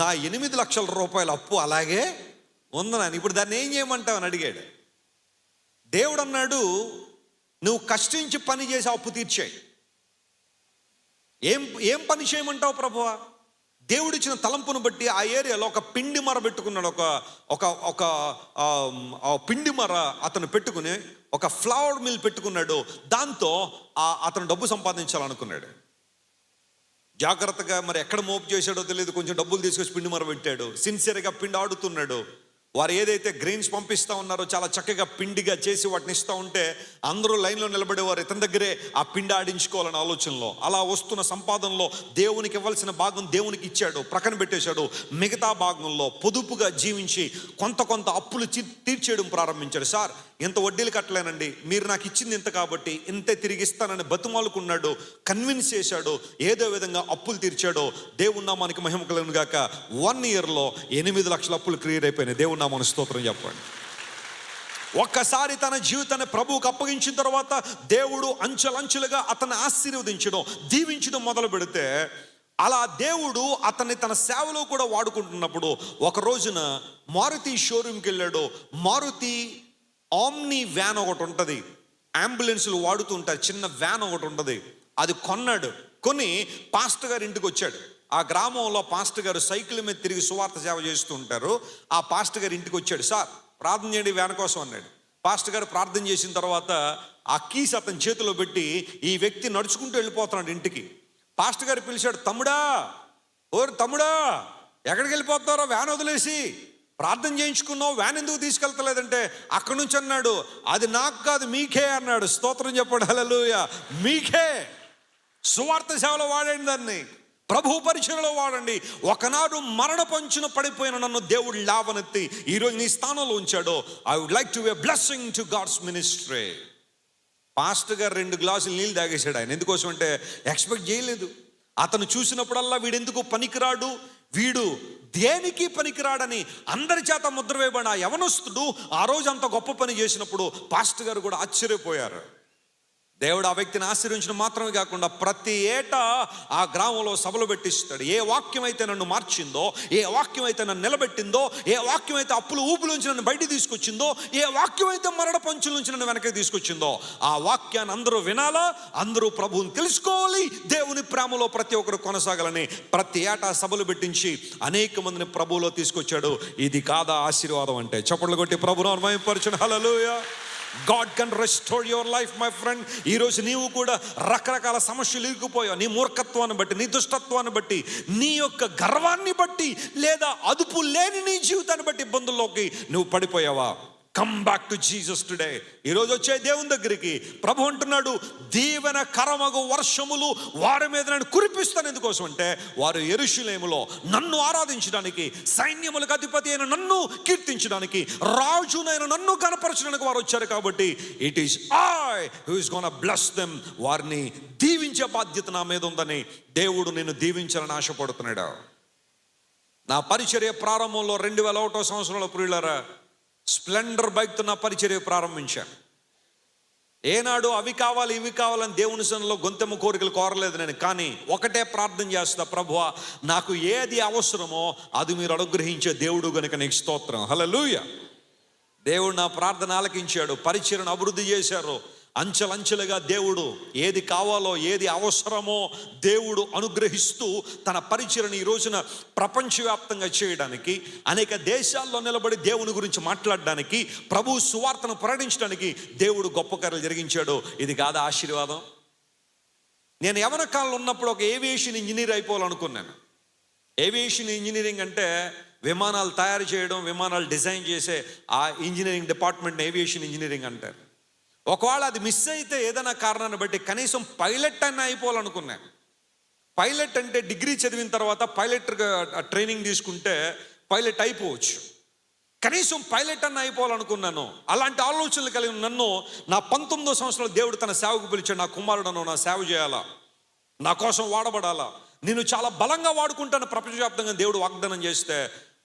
నా 8 లక్షల రూపాయల అప్పు అలాగే ఉందని, ఇప్పుడు దాన్ని ఏం చేయమంటావు అని అడిగాడు. దేవుడు అన్నాడు, నువ్వు కష్టించి పని చేసి అప్పు తీర్చాయి. ఏం పని చేయమంటావు ప్రభువా? దేవుడిచ్చిన తలంపును బట్టి ఆ ఏరియాలో ఒక పిండి మర పెట్టుకున్నాడు. ఒక పిండి మర అతను పెట్టుకుని ఒక ఫ్లవర్ మిల్ పెట్టుకున్నాడు. దాంతో అతను డబ్బు సంపాదించాలనుకున్నాడు. జాగ్రత్తగా మరి ఎక్కడ మోపు చేశాడో తెలియదు, కొంచెం డబ్బులు తీసుకొచ్చి పిండి మర పెట్టాడు. సిన్సియర్గా పిండి ఆడుతున్నాడు. వారు ఏదైతే గ్రెయిన్స్ పంపిస్తూ ఉన్నారో చాలా చక్కగా పిండిగా చేసి వాటిని ఇస్తూ ఉంటే అందరూ లైన్లో నిలబడేవారు ఇతని దగ్గరే ఆ పిండి ఆడించుకోవాలనే ఆలోచనలో. అలా వస్తున్న సంపాదనలో దేవునికి ఇవ్వాల్సిన భాగం దేవునికి ఇచ్చాడు, ప్రక్కన పెట్టేశాడు. మిగతా భాగంలో పొదుపుగా జీవించి కొంత అప్పులు తీర్చేయడం ప్రారంభించాడు. సార్, ఇంత వడ్డీలు కట్టలేనండి, మీరు నాకు ఇచ్చింది ఇంత కాబట్టి ఇంతే తిరిగి ఇస్తానని బతుమాలుకున్నాడు, కన్విన్స్ చేశాడు. ఏదో విధంగా అప్పులు తీర్చాడు. దేవుని నామానికి మహిమ కలుగును గాక. 1 ఇయర్లో 8 లక్షల అప్పులు క్లియర్ అయిపోయినాయి. దేవుని నామానికి స్తోత్రం చెప్పండి. ఒక్కసారి తన జీవితాన్ని ప్రభువుకు అప్పగించిన తర్వాత దేవుడు అంచెలంచెలుగా అతన్ని ఆశీర్వదించడం, దీవించడం మొదలు పెడితే అలా దేవుడు అతన్ని తన సేవలో కూడా వాడుకుంటున్నప్పుడు ఒక రోజున మారుతి షోరూమ్కి వెళ్ళాడు. మారుతి ఆమ్ని వ్యాన్ ఒకటి ఉంటుంది, అంబులెన్స్లు వాడుతూ ఉంటారు, చిన్న వ్యాన్ ఒకటి ఉంటుంది. అది కొన్నాడు. కొని పాస్టర్ గారి ఇంటికి వచ్చాడు. ఆ గ్రామంలో పాస్టర్ గారు సైకిల్ మీద తిరిగి సువార్త సేవ చేస్తూ ఉంటారు. ఆ పాస్టర్ గారి ఇంటికి వచ్చాడు. సార్, ప్రార్థన చేయండి వ్యాన్ కోసం అన్నాడు. పాస్టర్ గారు ప్రార్థన చేసిన తర్వాత ఆ కీస్ అతని చేతిలో పెట్టి ఈ వ్యక్తి నడుచుకుంటూ వెళ్ళిపోతున్నాడు ఇంటికి. పాస్టర్ గారు పిలిచాడు, తమ్ముడా ఎక్కడికి వెళ్ళిపోతున్నారో వ్యాన్ వదిలేసి? ప్రార్థన చేయించుకున్నావు, వ్యాన్ ఎందుకు తీసుకెళ్తలేదంటే అక్కడి నుంచి అన్నాడు, అది నాకు కాదు మీకే అన్నాడు. స్తోత్రం చెప్పండి, హల్లెలూయా. మీకే సువార్త సేవలో వాడండి, దాన్ని ప్రభు పరిచయలో వాడండి. ఒకనాడు మరణ పంచున పడిపోయిన నన్ను దేవుడు లేవనెత్తి ఈరోజు నీ స్థానంలో ఉంచాడు. I would like to be a blessing to God's ministry. Pastor గారు 2 గ్లాసులు నీళ్ళు తాగేశాడు. ఆయన ఎందుకోసం అంటే ఎక్స్పెక్ట్ చేయలేదు. అతను చూసినప్పుడల్లా వీడెందుకు పనికిరాడు, వీడు దేనికి పనికిరాడని అందరి చేత ముద్ర వేయబడిన ఆ యవనస్తుడు ఆ రోజు అంత గొప్ప పని చేసినప్పుడు పాస్టర్ గారు కూడా ఆశ్చర్యపోయారు. దేవుడు ఆ వ్యక్తిని ఆశీర్వించడం మాత్రమే కాకుండా ప్రతి ఏటా ఆ గ్రామంలో సభలు పెట్టిస్తాడు. ఏ వాక్యం అయితే నన్ను మార్చిందో, ఏ వాక్యం అయితే నన్ను నిలబెట్టిందో, ఏ వాక్యం అయితే అప్పులు ఊపులోంచి నన్ను బయట తీసుకొచ్చిందో, ఏ వాక్యం అయితే మరణ పంచుల నుంచి నన్ను వెనక్కి తీసుకొచ్చిందో, ఆ వాక్యాన్ని అందరూ వినాలా, అందరూ ప్రభువుని తెలుసుకోవాలి, దేవుని ప్రేమలో ప్రతి ఒక్కరు కొనసాగాలని ప్రతి ఏటా సభలు పెట్టించి అనేక మందిని ప్రభువులో తీసుకొచ్చాడు. ఇది కాదా ఆశీర్వాదం అంటే? చప్పట్లు కొట్టి ప్రభువును మహిమపరచండి. హల్లెలూయా. God can restore your life, my friend. ఈరోజు నీవు కూడా రకరకాల సమస్యలు ఇరుక్కుపోయావు. నీ మూర్ఖత్వాన్ని బట్టి, నీ దుష్టత్వాన్ని బట్టి, నీ యొక్క గర్వాన్ని బట్టి, లేదా అదుపు లేని నీ జీవితాన్ని బట్టి ఇబ్బందుల్లోకి నువ్వు పడిపోయావా? Come back to Jesus today. ఈరోజు వచ్చే దేవుని దగ్గరికి ప్రభు అంటున్నాడు, దీవెన కరమగు వర్షములు వారి మీద నేను కురిపిస్తాను. ఎందుకోసం అంటే వారు యెరూషలేములో నన్ను ఆరాధించడానికి, సైన్యములకు అధిపతి అయిన నన్ను కీర్తించడానికి, రాజునైన నన్ను కనపరచడానికి వారు వచ్చారు. కాబట్టి it is I who is gonna bless them. వారిని దీవించే బాధ్యత నా మీద ఉందని దేవుడు నిన్ను దీవించాలని ఆశపడుతున్నాడు. నా పరిచర్య ప్రారంభంలో 2001 సంవత్సరంలో ప్రియులారా స్ప్లెండర్ బైక్తో నా పరిచర్య ప్రారంభించాను. ఏనాడు అవి కావాలి ఇవి కావాలని దేవుని సన్నిధిలో గొంతెమ్మ కోరికలు కోరలేదు నేను. కానీ ఒకటే ప్రార్థన చేస్తా, ప్రభువా నాకు ఏది అవసరమో అది మీరు అనుగ్రహించే దేవుడు గనుక నీకు స్తోత్రం. హల్లెలూయా. దేవుడు నా ప్రార్థన ఆలకించాడు. పరిచర్యను అభివృద్ధి చేశారు. అంచెలంచెలుగా దేవుడు ఏది కావాలో, ఏది అవసరమో దేవుడు అనుగ్రహిస్తూ తన పరిచయను ఈ రోజున ప్రపంచవ్యాప్తంగా చేయడానికి, అనేక దేశాల్లో నిలబడి దేవుని గురించి మాట్లాడడానికి, ప్రభు సువార్తను ప్రకటించడానికి దేవుడు గొప్ప కార్యాలు జరిగించాడు. ఇది కాదా ఆశీర్వాదం? నేను యవన కాలంలో ఉన్నప్పుడు ఒక ఏవియేషన్ ఇంజనీర్ అయిపోవాలనుకున్నాను. ఏవియేషన్ ఇంజనీరింగ్ అంటే విమానాలు తయారు చేయడం, విమానాలు డిజైన్ చేసే ఆ ఇంజనీరింగ్ డిపార్ట్మెంట్ ఏవియేషన్ ఇంజనీరింగ్ అంటారు. ఒకవేళ అది మిస్ అయితే ఏదైనా కారణాన్ని బట్టి కనీసం పైలట్ అన్న అయిపోవాలనుకున్నాను. పైలట్ అంటే డిగ్రీ చదివిన తర్వాత పైలట్గా ట్రైనింగ్ తీసుకుంటే పైలట్ అయిపోవచ్చు. కనీసం పైలట్ అన్న అయిపోవాలనుకున్నాను. అలాంటి ఆలోచనలు కలిగిన నన్ను నా 19వ సంవత్సరంలో దేవుడు తన సేవకు పిలిచాడు. నా కుమారుడను నా సేవ చేయాలా, నా కోసం వాడబడాలా, నేను చాలా బలంగా వాడుకుంటాను ప్రపంచవ్యాప్తంగా దేవుడు వాగ్దానం చేస్తే,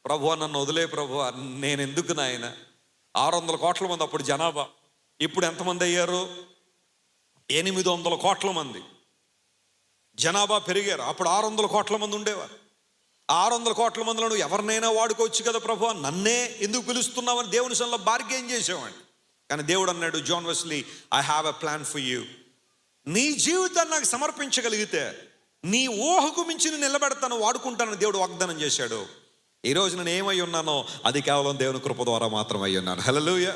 ప్రభువా నన్ను వదిలే ప్రభువా, నేను ఎందుకు నాయన? 600 కోట్ల మంది అప్పుడు జనాభా, ఇప్పుడు ఎంతమంది అయ్యారు? 800 కోట్ల మంది జనాభా పెరిగారు. అప్పుడు 600 కోట్ల మంది ఉండేవారు. 600 కోట్ల మందిలో నువ్వు ఎవరినైనా వాడుకోవచ్చు కదా ప్రభువా, నన్నే ఎందుకు పిలుస్తున్నావని దేవుని సన్నిధిలో బార్గెయిన్ చేసేవాడిని. కానీ దేవుడు అన్నాడు, John Wesley, I have a plan for you. నీ జీవితాన్ని నాకు సమర్పించగలిగితే నీ ఊహకు మించి నేను నిలబెడతాను, వాడుకుంటానని దేవుడు వాగ్దానం చేశాడు. ఈరోజు నేను ఏమై ఉన్నానో అది కేవలం దేవుని కృప ద్వారా మాత్రం అయి ఉన్నాను. హల్లెలూయా.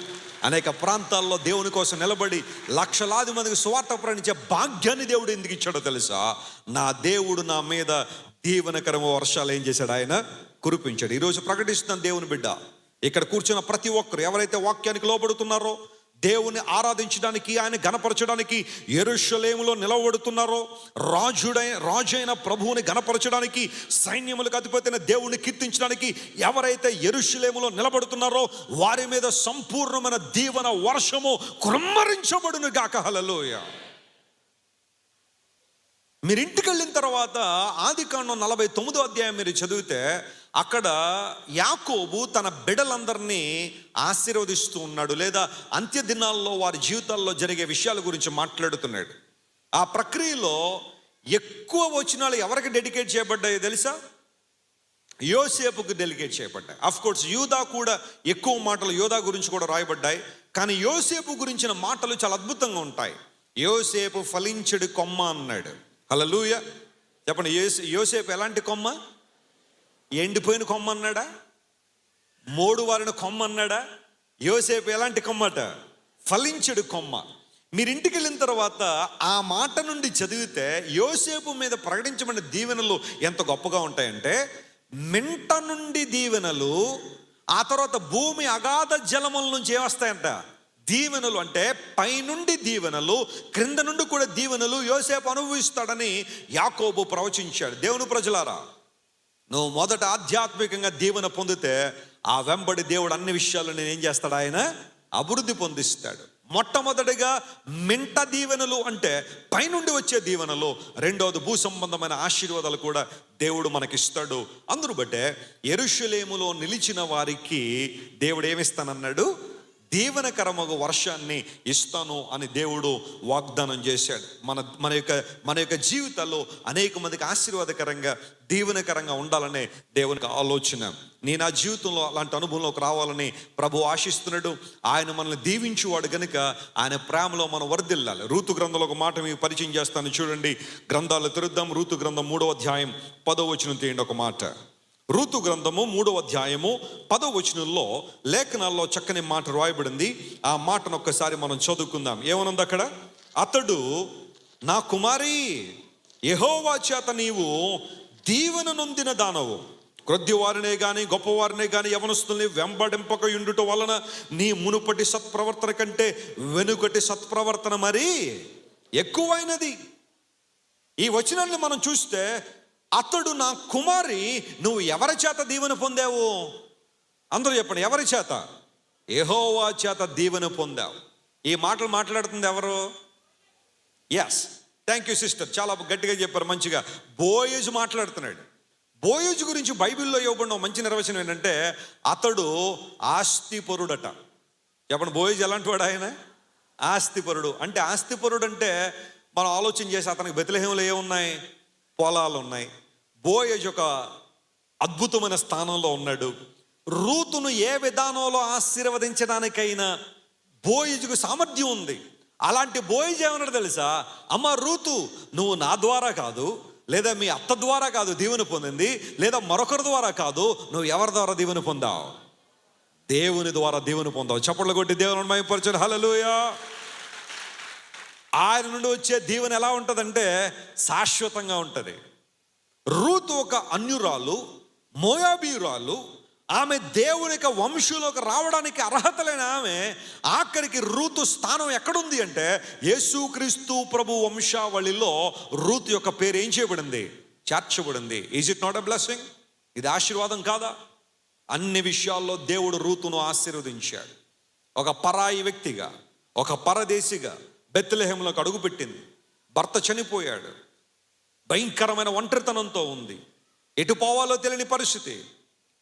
అనేక ప్రాంతాల్లో దేవుని కోసం నిలబడి లక్షలాది మందికి సువార్త ప్రకటించే భాగ్యాన్ని దేవుడు ఎందుకు ఇచ్చాడో తెలుసా? నా దేవుడు నా మీద దీవెనకరమ వర్షాలు ఏం చేశాడు? ఆయన కురిపించాడు. ఈరోజు ప్రకటిస్తున్న దేవుని బిడ్డ, ఇక్కడ కూర్చున్న ప్రతి ఒక్కరు ఎవరైతే వాక్యానికి లోబడుతున్నారో, దేవుని ఆరాధించడానికి, ఆయన గణపరచడానికి యెరూషలేములో నిలబడుతున్నారో, రాజైన ప్రభువుని గణపరచడానికి, సైన్యములకు అధిపతి అయిన దేవుని కీర్తించడానికి ఎవరైతే యెరూషలేములో నిలబడుతున్నారో వారి మీద సంపూర్ణమైన దీవెన వర్షము కుమ్మరించబడును గాక. హల్లెలూయా. మీరు ఇంటికి వెళ్ళిన తర్వాత ఆదికాండం 49వ అధ్యాయం మీరు చదివితే అక్కడ యాకోబు తన బిడ్డలందరినీ ఆశీర్వదిస్తూ ఉన్నాడు, లేదా అంత్య దినాల్లో వారి జీవితాల్లో జరిగే విషయాల గురించి మాట్లాడుతున్నాడు. ఆ ప్రక్రియలో ఎక్కువ వచనాలు ఎవరికి డెడికేట్ చేయబడ్డాయో తెలుసా? యోసేపుకు డెడికేట్ చేయబడ్డాయి. అఫ్ కోర్స్ యూదా కూడా ఎక్కువ మాటలు యూదా గురించి కూడా రాయబడ్డాయి. కానీ యోసేపు గురించిన మాటలు చాలా అద్భుతంగా ఉంటాయి. యోసేపు ఫలించడు కొమ్మ అన్నాడు. హల్లెలూయా. చెప్పండి, యోసేపు ఎలాంటి కొమ్మ? ఎండిపోయిన కొమ్మ అన్నాడా? మోడు వారిన కొమ్మ అన్నాడా? యోసేపు ఎలాంటి కొమ్మట? ఫలించడు కొమ్మ. మీరు ఇంటికి వెళ్ళిన తర్వాత ఆ మాట నుండి చదివితే యోసేపు మీద ప్రకటించబడిన దీవెనలు ఎంత గొప్పగా ఉంటాయంటే, మింట నుండి దీవెనలు, ఆ తర్వాత భూమి అగాధ జలముల నుంచి ఏమొస్తాయంట? దీవెనలు. అంటే పైనుండి దీవెనలు, క్రింద నుండి కూడా దీవెనలు యోసేపు అనుభవిస్తాడని యాకోబు ప్రవచించాడు. దేవుని ప్రజలారా, నువ్వు మొదట ఆధ్యాత్మికంగా దీవెన పొందితే ఆ వెంబడి దేవుడు అన్ని విషయాలు నేను ఏం చేస్తాడు? ఆయన అభివృద్ధి పొందిస్తాడు. మొట్టమొదటిగా మింట దీవెనలు అంటే పైనుండి వచ్చే దీవెనలు. రెండవది భూ సంబంధమైన ఆశీర్వాదాలు కూడా దేవుడు మనకిస్తాడు. అందును బట్టే యెరూషలేములో నిలిచిన వారికి దేవుడు ఏమిస్తానన్నాడు? దీవెనకరమగు వర్షాన్ని ఇస్తాను అని దేవుడు వాగ్దానం చేశాడు. మన యొక్క జీవితాల్లో అనేక మందికి ఆశీర్వాదకరంగా, దీవెనకరంగా ఉండాలనే దేవునికి ఆలోచన. నా జీవితంలో అలాంటి అనుభవంలోకి రావాలని ప్రభు ఆశిస్తున్నాడు. ఆయన మనల్ని దీవించువాడు గనుక ఆయన ప్రేమలో మనం వర్ధిల్లాలి. రూతు గ్రంథంలో ఒక మాట మీకు పరిచయం చేస్తాను, చూడండి. గ్రంథాలు తెరుద్దాం. రూతు గ్రంథం 3వ అధ్యాయం 10వ వచనం తీయండి. ఒక మాట, రూతు గ్రంథము 3వ అధ్యాయము 10వ వచనంలో లేఖనాల్లో చక్కని మాట రాయబడింది. ఆ మాటను ఒక్కసారి మనం చదువుకుందాం. ఏమనుంది అక్కడ? అతడు, నా కుమారి, యెహోవా చేత నీవు దీవెన నొందిన దానవు, క్రొద్ది వారినే గాని గొప్పవారినే గాని యవనస్తుల్ని వెంబడింపక ఉండుట వలన నీ మునుపటి సత్ప్రవర్తన కంటే వెనుకటి సత్ప్రవర్తన మరి ఎక్కువైనది. ఈ వచనాన్ని మనం చూస్తే, అతడు నా కుమారి, నువ్వు ఎవరి చేత దీవెన పొందావు? అందరూ చెప్పండి, ఎవరి చేత? యెహోవా చేత దీవెన పొందావు. ఈ మాటలు మాట్లాడుతుంది ఎవరు? ఎస్, థ్యాంక్ యూ సిస్టర్, చాలా గట్టిగా చెప్పారు, మంచిగా. బోయజు మాట్లాడుతున్నాడు. బోయజు గురించి బైబిల్లో ఇవ్వబడిన మంచి నిర్వచనం ఏంటంటే, అతడు ఆస్తిపరుడట. చెప్పండి, బోయజు ఎలాంటి వాడు? ఆయన ఆస్తిపరుడు. అంటే ఆస్తిపరుడు అంటే మనం ఆలోచన చేసి, అతనికి బెత్లెహేములో ఏమున్నాయి? పొలాలు ఉన్నాయి. బోయజు ఒక అద్భుతమైన స్థానంలో ఉన్నాడు. రూతును ఏ విధానంలో ఆశీర్వదించడానికైనా బోయజుకు సామర్థ్యం ఉంది. అలాంటి బోయజ్ ఏమన్నాడు తెలుసా? అమ్మ రూతు, నువ్వు నా ద్వారా కాదు, లేదా మీ అత్త ద్వారా కాదు దీవెన పొందింది, లేదా మరొకరి ద్వారా కాదు, నువ్వు ఎవరి ద్వారా దీవెన పొందావు? దేవుని ద్వారా దీవెన పొందావు. చప్పట్లు కొట్టి దేవుని మహిమపరచండి. హల్లెలూయా. ఆయన నుండి వచ్చే దీవెన ఎలా ఉంటుందంటే శాశ్వతంగా ఉంటుంది. రూతు ఒక అన్యురాలు, మోయాబీయురాలు. ఆమె దేవుని యొక్క వంశంలోకి రావడానికి అర్హత లేని ఆమె ఆఖరికి రూతు స్థానం ఎక్కడుంది అంటే యేసుక్రీస్తు ప్రభు వంశావళిలో రూతు యొక్క పేరు ఏం చేయబడింది? చేర్చబడింది. Is it not a blessing? ఇది ఆశీర్వాదం కాదా? అన్ని విషయాల్లో దేవుడు రూతును ఆశీర్వదించాడు. ఒక పరాయి వ్యక్తిగా, ఒక పరదేశిగా బెత్లెహేములోకి అడుగుపెట్టింది. భర్త చనిపోయాడు, భయంకరమైన ఒంటరితనంతో ఉంది, ఎటు పోవాలో తెలియని పరిస్థితి.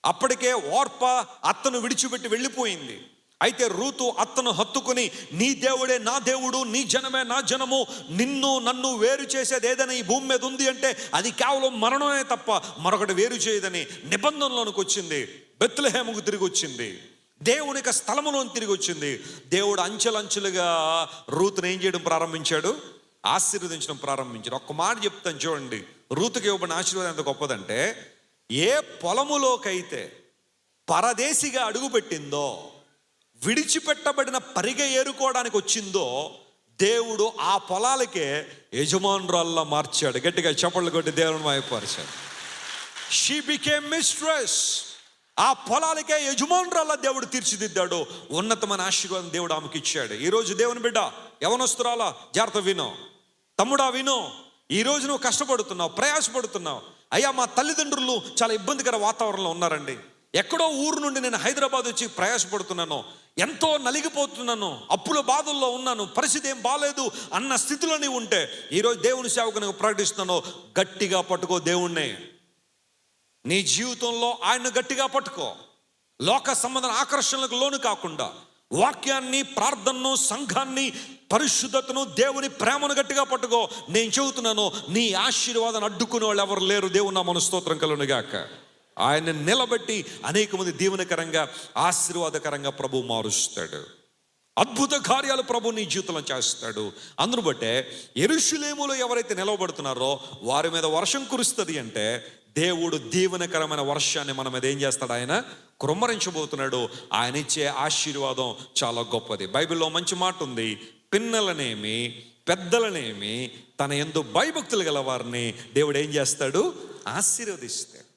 అప్పటికే ఓర్ప అత్తను విడిచిపెట్టి వెళ్ళిపోయింది. అయితే రూతు అత్తను హత్తుకుని, నీ దేవుడే నా దేవుడు, నీ జనమే నా జనము, నిన్ను నన్ను వేరు చేసేది ఏదైనా ఈ భూమి మీద ఉంది అంటే అది కేవలం మరణమే తప్ప మరొకటి వేరు చేయదని నిబంధనలోనికి వచ్చింది. బెత్లెహేముకు తిరిగి వచ్చింది, దేవుని యొక్క స్థలములో తిరిగి వచ్చింది. దేవుడు అంచెలంచెలుగా రూతును ఏం చేయడం ప్రారంభించాడు? ఆశీర్వదించడం ప్రారంభించాడు. ఒక్క మాట చెప్తాను చూడండి, రూతుకి ఇవ్వబడిన ఆశీర్వాదం ఎంత గొప్పదంటే, ఏ పొలములోకైతే పరదేశిగా అడుగుపెట్టిందో, విడిచిపెట్టబడిన పరిగె ఏరుకోవడానికి వచ్చిందో, దేవుడు ఆ పొలాలకే యజమానురాల్లా మార్చాడు. గట్టిగా చప్పట్లు కొట్టి దేవుని మహిమపరిచాడు. She became mistress. ఆ పొలాలకే యజమానురాల్లా దేవుడు తీర్చిదిద్దాడు. ఉన్నతమైన ఆశీర్వాదం దేవుడు ఆమెకి ఇచ్చాడు. ఈరోజు దేవుని బిడ్డ, యవనస్తురాలా జాగ్రత్త వినో, తమ్ముడా వినో. ఈరోజు నువ్వు కష్టపడుతున్నావు, ప్రయాసపడుతున్నావు. అయ్యా మా తల్లిదండ్రులు చాలా ఇబ్బందికర వాతావరణంలో ఉన్నారండి, ఎక్కడో ఊరు నుండి నేను హైదరాబాద్ వచ్చి ప్రయాసపడుతున్నాను, ఎంతో నలిగిపోతున్నాను, అప్పుల బాధల్లో ఉన్నాను, పరిస్థితి ఏం బాలేదు అన్న స్థితిలో నీవు ఉంటే ఈరోజు దేవుని సేవకు ప్రకటిస్తున్నాను, గట్టిగా పట్టుకో దేవుణ్ణి. నీ జీవితంలో ఆయన గట్టిగా పట్టుకో. లోక సంబంధ ఆకర్షణలకు లోను కాకుండా వాక్యాన్ని, ప్రార్థనను, సంఘాన్ని, పరిశుద్ధతను, దేవుని ప్రేమను గట్టిగా పట్టుకో. నేను చెబుతున్నాను, నీ ఆశీర్వాదాన్ని అడ్డుకునే వాళ్ళు ఎవరు లేరు. దేవుని నామమున స్తోత్రం కలుగునుగాక. ఆయన నిలబెట్టి అనేక మంది దీవెనకరంగా, ఆశీర్వాదకరంగా ప్రభు మారుస్తాడు. అద్భుత కార్యాలు ప్రభు నీ జీవితంలో చేస్తాడు. అందును బట్టే యెరూషలేములో ఎవరైతే నిలవబడుతున్నారో వారి మీద వర్షం కురుస్తుంది అంటే దేవుడు దీవెనకరమైన వర్షాన్ని మన మీద ఏం చేస్తాడు? ఆయన కుమ్మరించబోతున్నాడు. ఆయన ఇచ్చే ఆశీర్వాదం చాలా గొప్పది. బైబిల్లో మంచి మాట ఉంది, పిన్నలనేమి పెద్దలనేమి తన యందు భయభక్తులు గల వారిని దేవుడు ఏం చేస్తాడు? ఆశీర్వదిస్తాడు.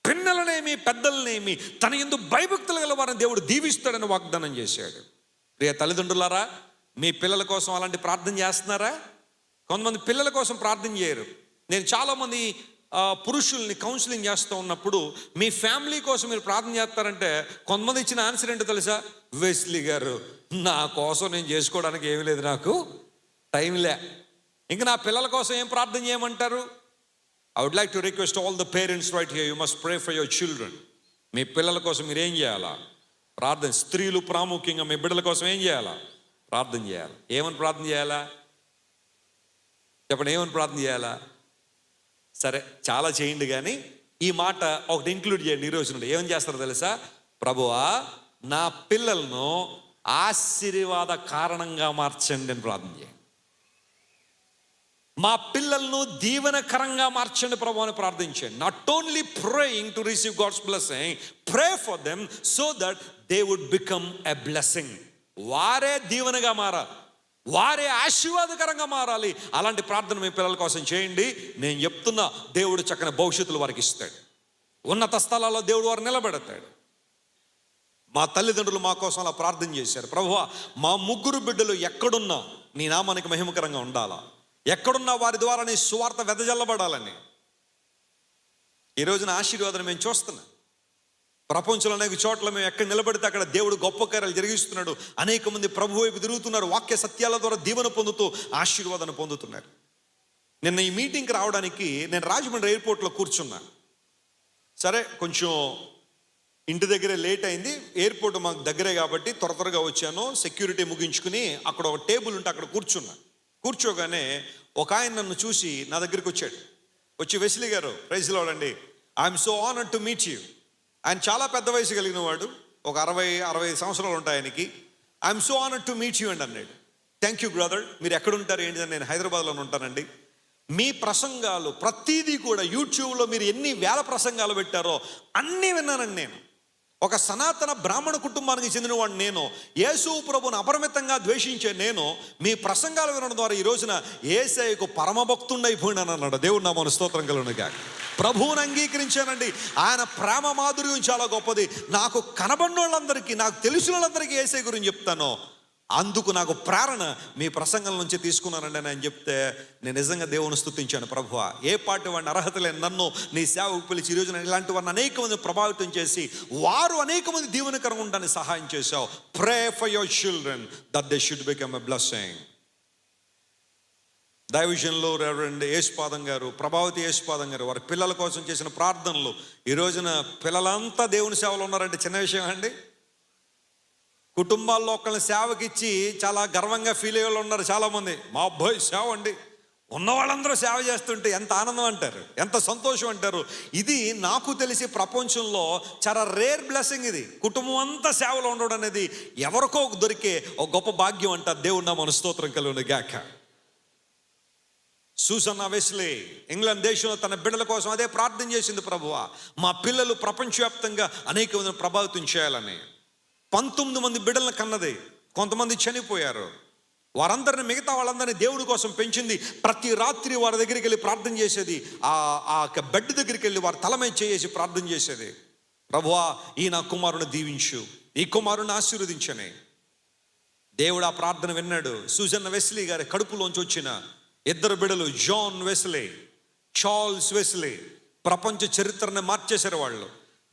పిన్నలనేమి పెద్దలనేమి తన యందు భయభక్తులు గల వారిని దేవుడు దీవిస్తాడని వాగ్దానం చేశాడు. ప్రియ తల్లిదండ్రులారా, మీ పిల్లల కోసం అలాంటి ప్రార్థన చేస్తున్నారా? కొంతమంది పిల్లల కోసం ప్రార్థన చేయరు. నేను చాలామంది పురుషుల్ని కౌన్సిలింగ్ చేస్తూ ఉన్నప్పుడు, మీ ఫ్యామిలీ కోసం మీరు ప్రార్థన చేస్తారంటే కొంతమంది ఇచ్చిన ఆన్సర్ ఏంటో తెలుసా? వెస్లీ గారు, నా కోసం నేను చేసుకోవడానికి ఏమీ లేదు, నాకు టైంలే, ఇంకా నా పిల్లల కోసం ఏం ప్రార్థన చేయమంటారు? I would like to request all the parents right here, you must pray for your children. మీ పిల్లల కోసం మీరు ఏం చేయాలా? ప్రార్థన. స్త్రీలు ప్రాముఖ్యంగా మీ బిడ్డల కోసం ఏం చేయాలా? ప్రార్థన చేయాలి. ఏమని ప్రార్థన చేయాలా? చెప్పండి, ఏమని ప్రార్థన చేయాలా? సరే, చాలా చేయండి, కానీ ఈ మాట ఒకటి ఇంక్లూడ్ చేయండి ఈరోజు నుండి. ఏమని చేస్తారో తెలుసా? ప్రభువా, నా పిల్లలను ఆశీర్వాద కారణంగా మార్చండి అని ప్రార్థన చేయండి. మా పిల్లలను దీవెనకరంగా మార్చండి ప్రభు అని ప్రార్థించండి. Not only praying to receive God's blessing, pray for them so that they would become a blessing. వారే దీవెనగా మారాలి, వారే ఆశీర్వాదకరంగా మారాలి. అలాంటి ప్రార్థన మీ పిల్లల కోసం చేయండి. నేను చెప్తున్నా, దేవుడు చక్కని భవిష్యత్తులు వారికి ఇస్తాడు. ఉన్నత స్థలాల్లో దేవుడు వారు నిలబెడతాడు. మా తల్లిదండ్రులు మా కోసం అలా ప్రార్థన చేశారు. ప్రభువా, మా ముగ్గురు బిడ్డలు ఎక్కడున్నా నీ నామానికి మహిమకరంగా ఉండాలా, ఎక్కడున్నా వారి ద్వారా నీ సువార్త వెదజల్లబడాలని. ఈ రోజున ఆశీర్వాదం మేము చూస్తున్నాం. ప్రపంచంలో అనేక చోట్ల మేము ఎక్కడ నిలబడితే అక్కడ దేవుడు గొప్ప కార్యాలు జరిగిస్తున్నాడు. అనేక మంది ప్రభు వైపు తిరుగుతున్నారు, వాక్య సత్యాల ద్వారా దీవెన పొందుతూ ఆశీర్వాదాన్ని పొందుతున్నారు. నిన్న ఈ మీటింగ్కి రావడానికి నేను రాజమండ్రి ఎయిర్పోర్ట్లో కూర్చున్నా. సరే, కొంచెం ఇంటి దగ్గరే లేట్ అయింది. ఎయిర్పోర్ట్ మాకు దగ్గరే కాబట్టి త్వరగా వచ్చాను. సెక్యూరిటీ ముగించుకుని అక్కడ ఒక టేబుల్ ఉంటే అక్కడ కూర్చున్నా. కూర్చోగానే ఒక ఆయన నన్ను చూసి నా దగ్గరికి వచ్చాడు. వచ్చి, వెస్లీ గారు, ప్రైజ్ లార్డ్ అండి, I'm so honoured to meet you. ఆయన చాలా పెద్ద వయసు కలిగిన వాడు, ఒక 60-65 సంవత్సరాలు ఉంటాయి ఆయనకి. I'm so honoured to meet you అండి అన్నాడు. Thank you brother. మీరు ఎక్కడుంటారు ఏంటి? నేను హైదరాబాద్లో ఉంటానండి. మీ ప్రసంగాలు ప్రతిదీ కూడా యూట్యూబ్లో మీరు ఎన్ని వేల ప్రసంగాలు పెట్టారో అన్నీ విన్నానండి నేను. ఒక సనాతన బ్రాహ్మణ కుటుంబానికి చెందినవాడు నేను, యేసు ప్రభువును అపరిమితంగా ద్వేషించే నేను మీ ప్రసంగాలు వినడం ద్వారా ఈ రోజున యేసయ్యకు పరమభక్తుడిని అయిపోయినాను అన్నాడు. దేవుడు నామమున స్తోత్రం కలుగునుగాక. ప్రభువుని అంగీకరించానండి. ఆయన ప్రేమ మాధుర్యం చాలా గొప్పది. నాకు కనబడిన వాళ్ళందరికీ, నాకు తెలిసిన వాళ్ళందరికీ యేసయ్య గురించి చెప్తాను. అందుకు నాకు ప్రేరణ మీ ప్రసంగం నుంచి తీసుకున్నానండి అని ఆయన చెప్తే నేను నిజంగా దేవుని స్తుతించాను. ప్రభువా, ఏ పాటి వాడిని అర్హత లేని నన్ను నీ సేవకు పిలిచి ఈ రోజున ఇలాంటి వారిని అనేక మంది ప్రభావితం చేసి వారు అనేక మంది దీవెనకరంగా ఉండడానికి సహాయం చేశావు. Pray for your children that they should become a blessing. దైవజనులు రెవరెండ్ యేసుపాదం గారు, ప్రభావతి యేసుపాదం గారు, వారి పిల్లల కోసం చేసిన ప్రార్థనలు ఈ రోజున పిల్లలంతా దేవుని సేవలో ఉన్నారంటే చిన్న విషయం అండి. కుటుంబాల్లో ఒకళ్ళని సేవకిచ్చి చాలా గర్వంగా ఫీల్ అయ్యే వాళ్ళు ఉన్నారు చాలామంది. మా అబ్బాయి సేవ అండి, ఉన్న వాళ్ళందరూ సేవ చేస్తుంటే ఎంత ఆనందం అంటారు, ఎంత సంతోషం అంటారు. ఇది నాకు తెలిసి ప్రపంచంలో చాలా రేర్ బ్లెస్సింగ్. ఇది కుటుంబం అంతా సేవలో ఉండడం అనేది ఎవరికో దొరికే ఒక గొప్ప భాగ్యం అంటారు. దేవుడు నామమున స్తోత్రం కలుగునుగాక. సూసన్నా వెస్లీ ఇంగ్లాండ్ దేశంలో తన బిడ్డల కోసం అదే ప్రార్థన చేసింది. ప్రభువా, మా పిల్లలు ప్రపంచవ్యాప్తంగా అనేక మందిని ప్రభావితం చేయాలని. 19 మంది బిడ్డలను కన్నది. కొంతమంది చనిపోయారు. వారందరిని, మిగతా వాళ్ళందరినీ దేవుడి కోసం పెంచింది. ప్రతి రాత్రి వారి దగ్గరికి వెళ్ళి ప్రార్థన చేసేది. ఆ బెడ్ దగ్గరికి వెళ్ళి వారి తల మీద చేసి ప్రార్థన చేసేది. ప్రభువా, ఈ నా కుమారుని దీవించు, ఈ కుమారుని ఆశీర్వదించని. దేవుడు ఆ ప్రార్థన విన్నాడు. సూజన్న వెస్లీ గారి కడుపులోంచి వచ్చిన 2 బిడ్డలు, జాన్ వెస్లీ, చార్ల్స్ వెస్లీ, ప్రపంచ చరిత్రను మార్చేశారు వాళ్ళు.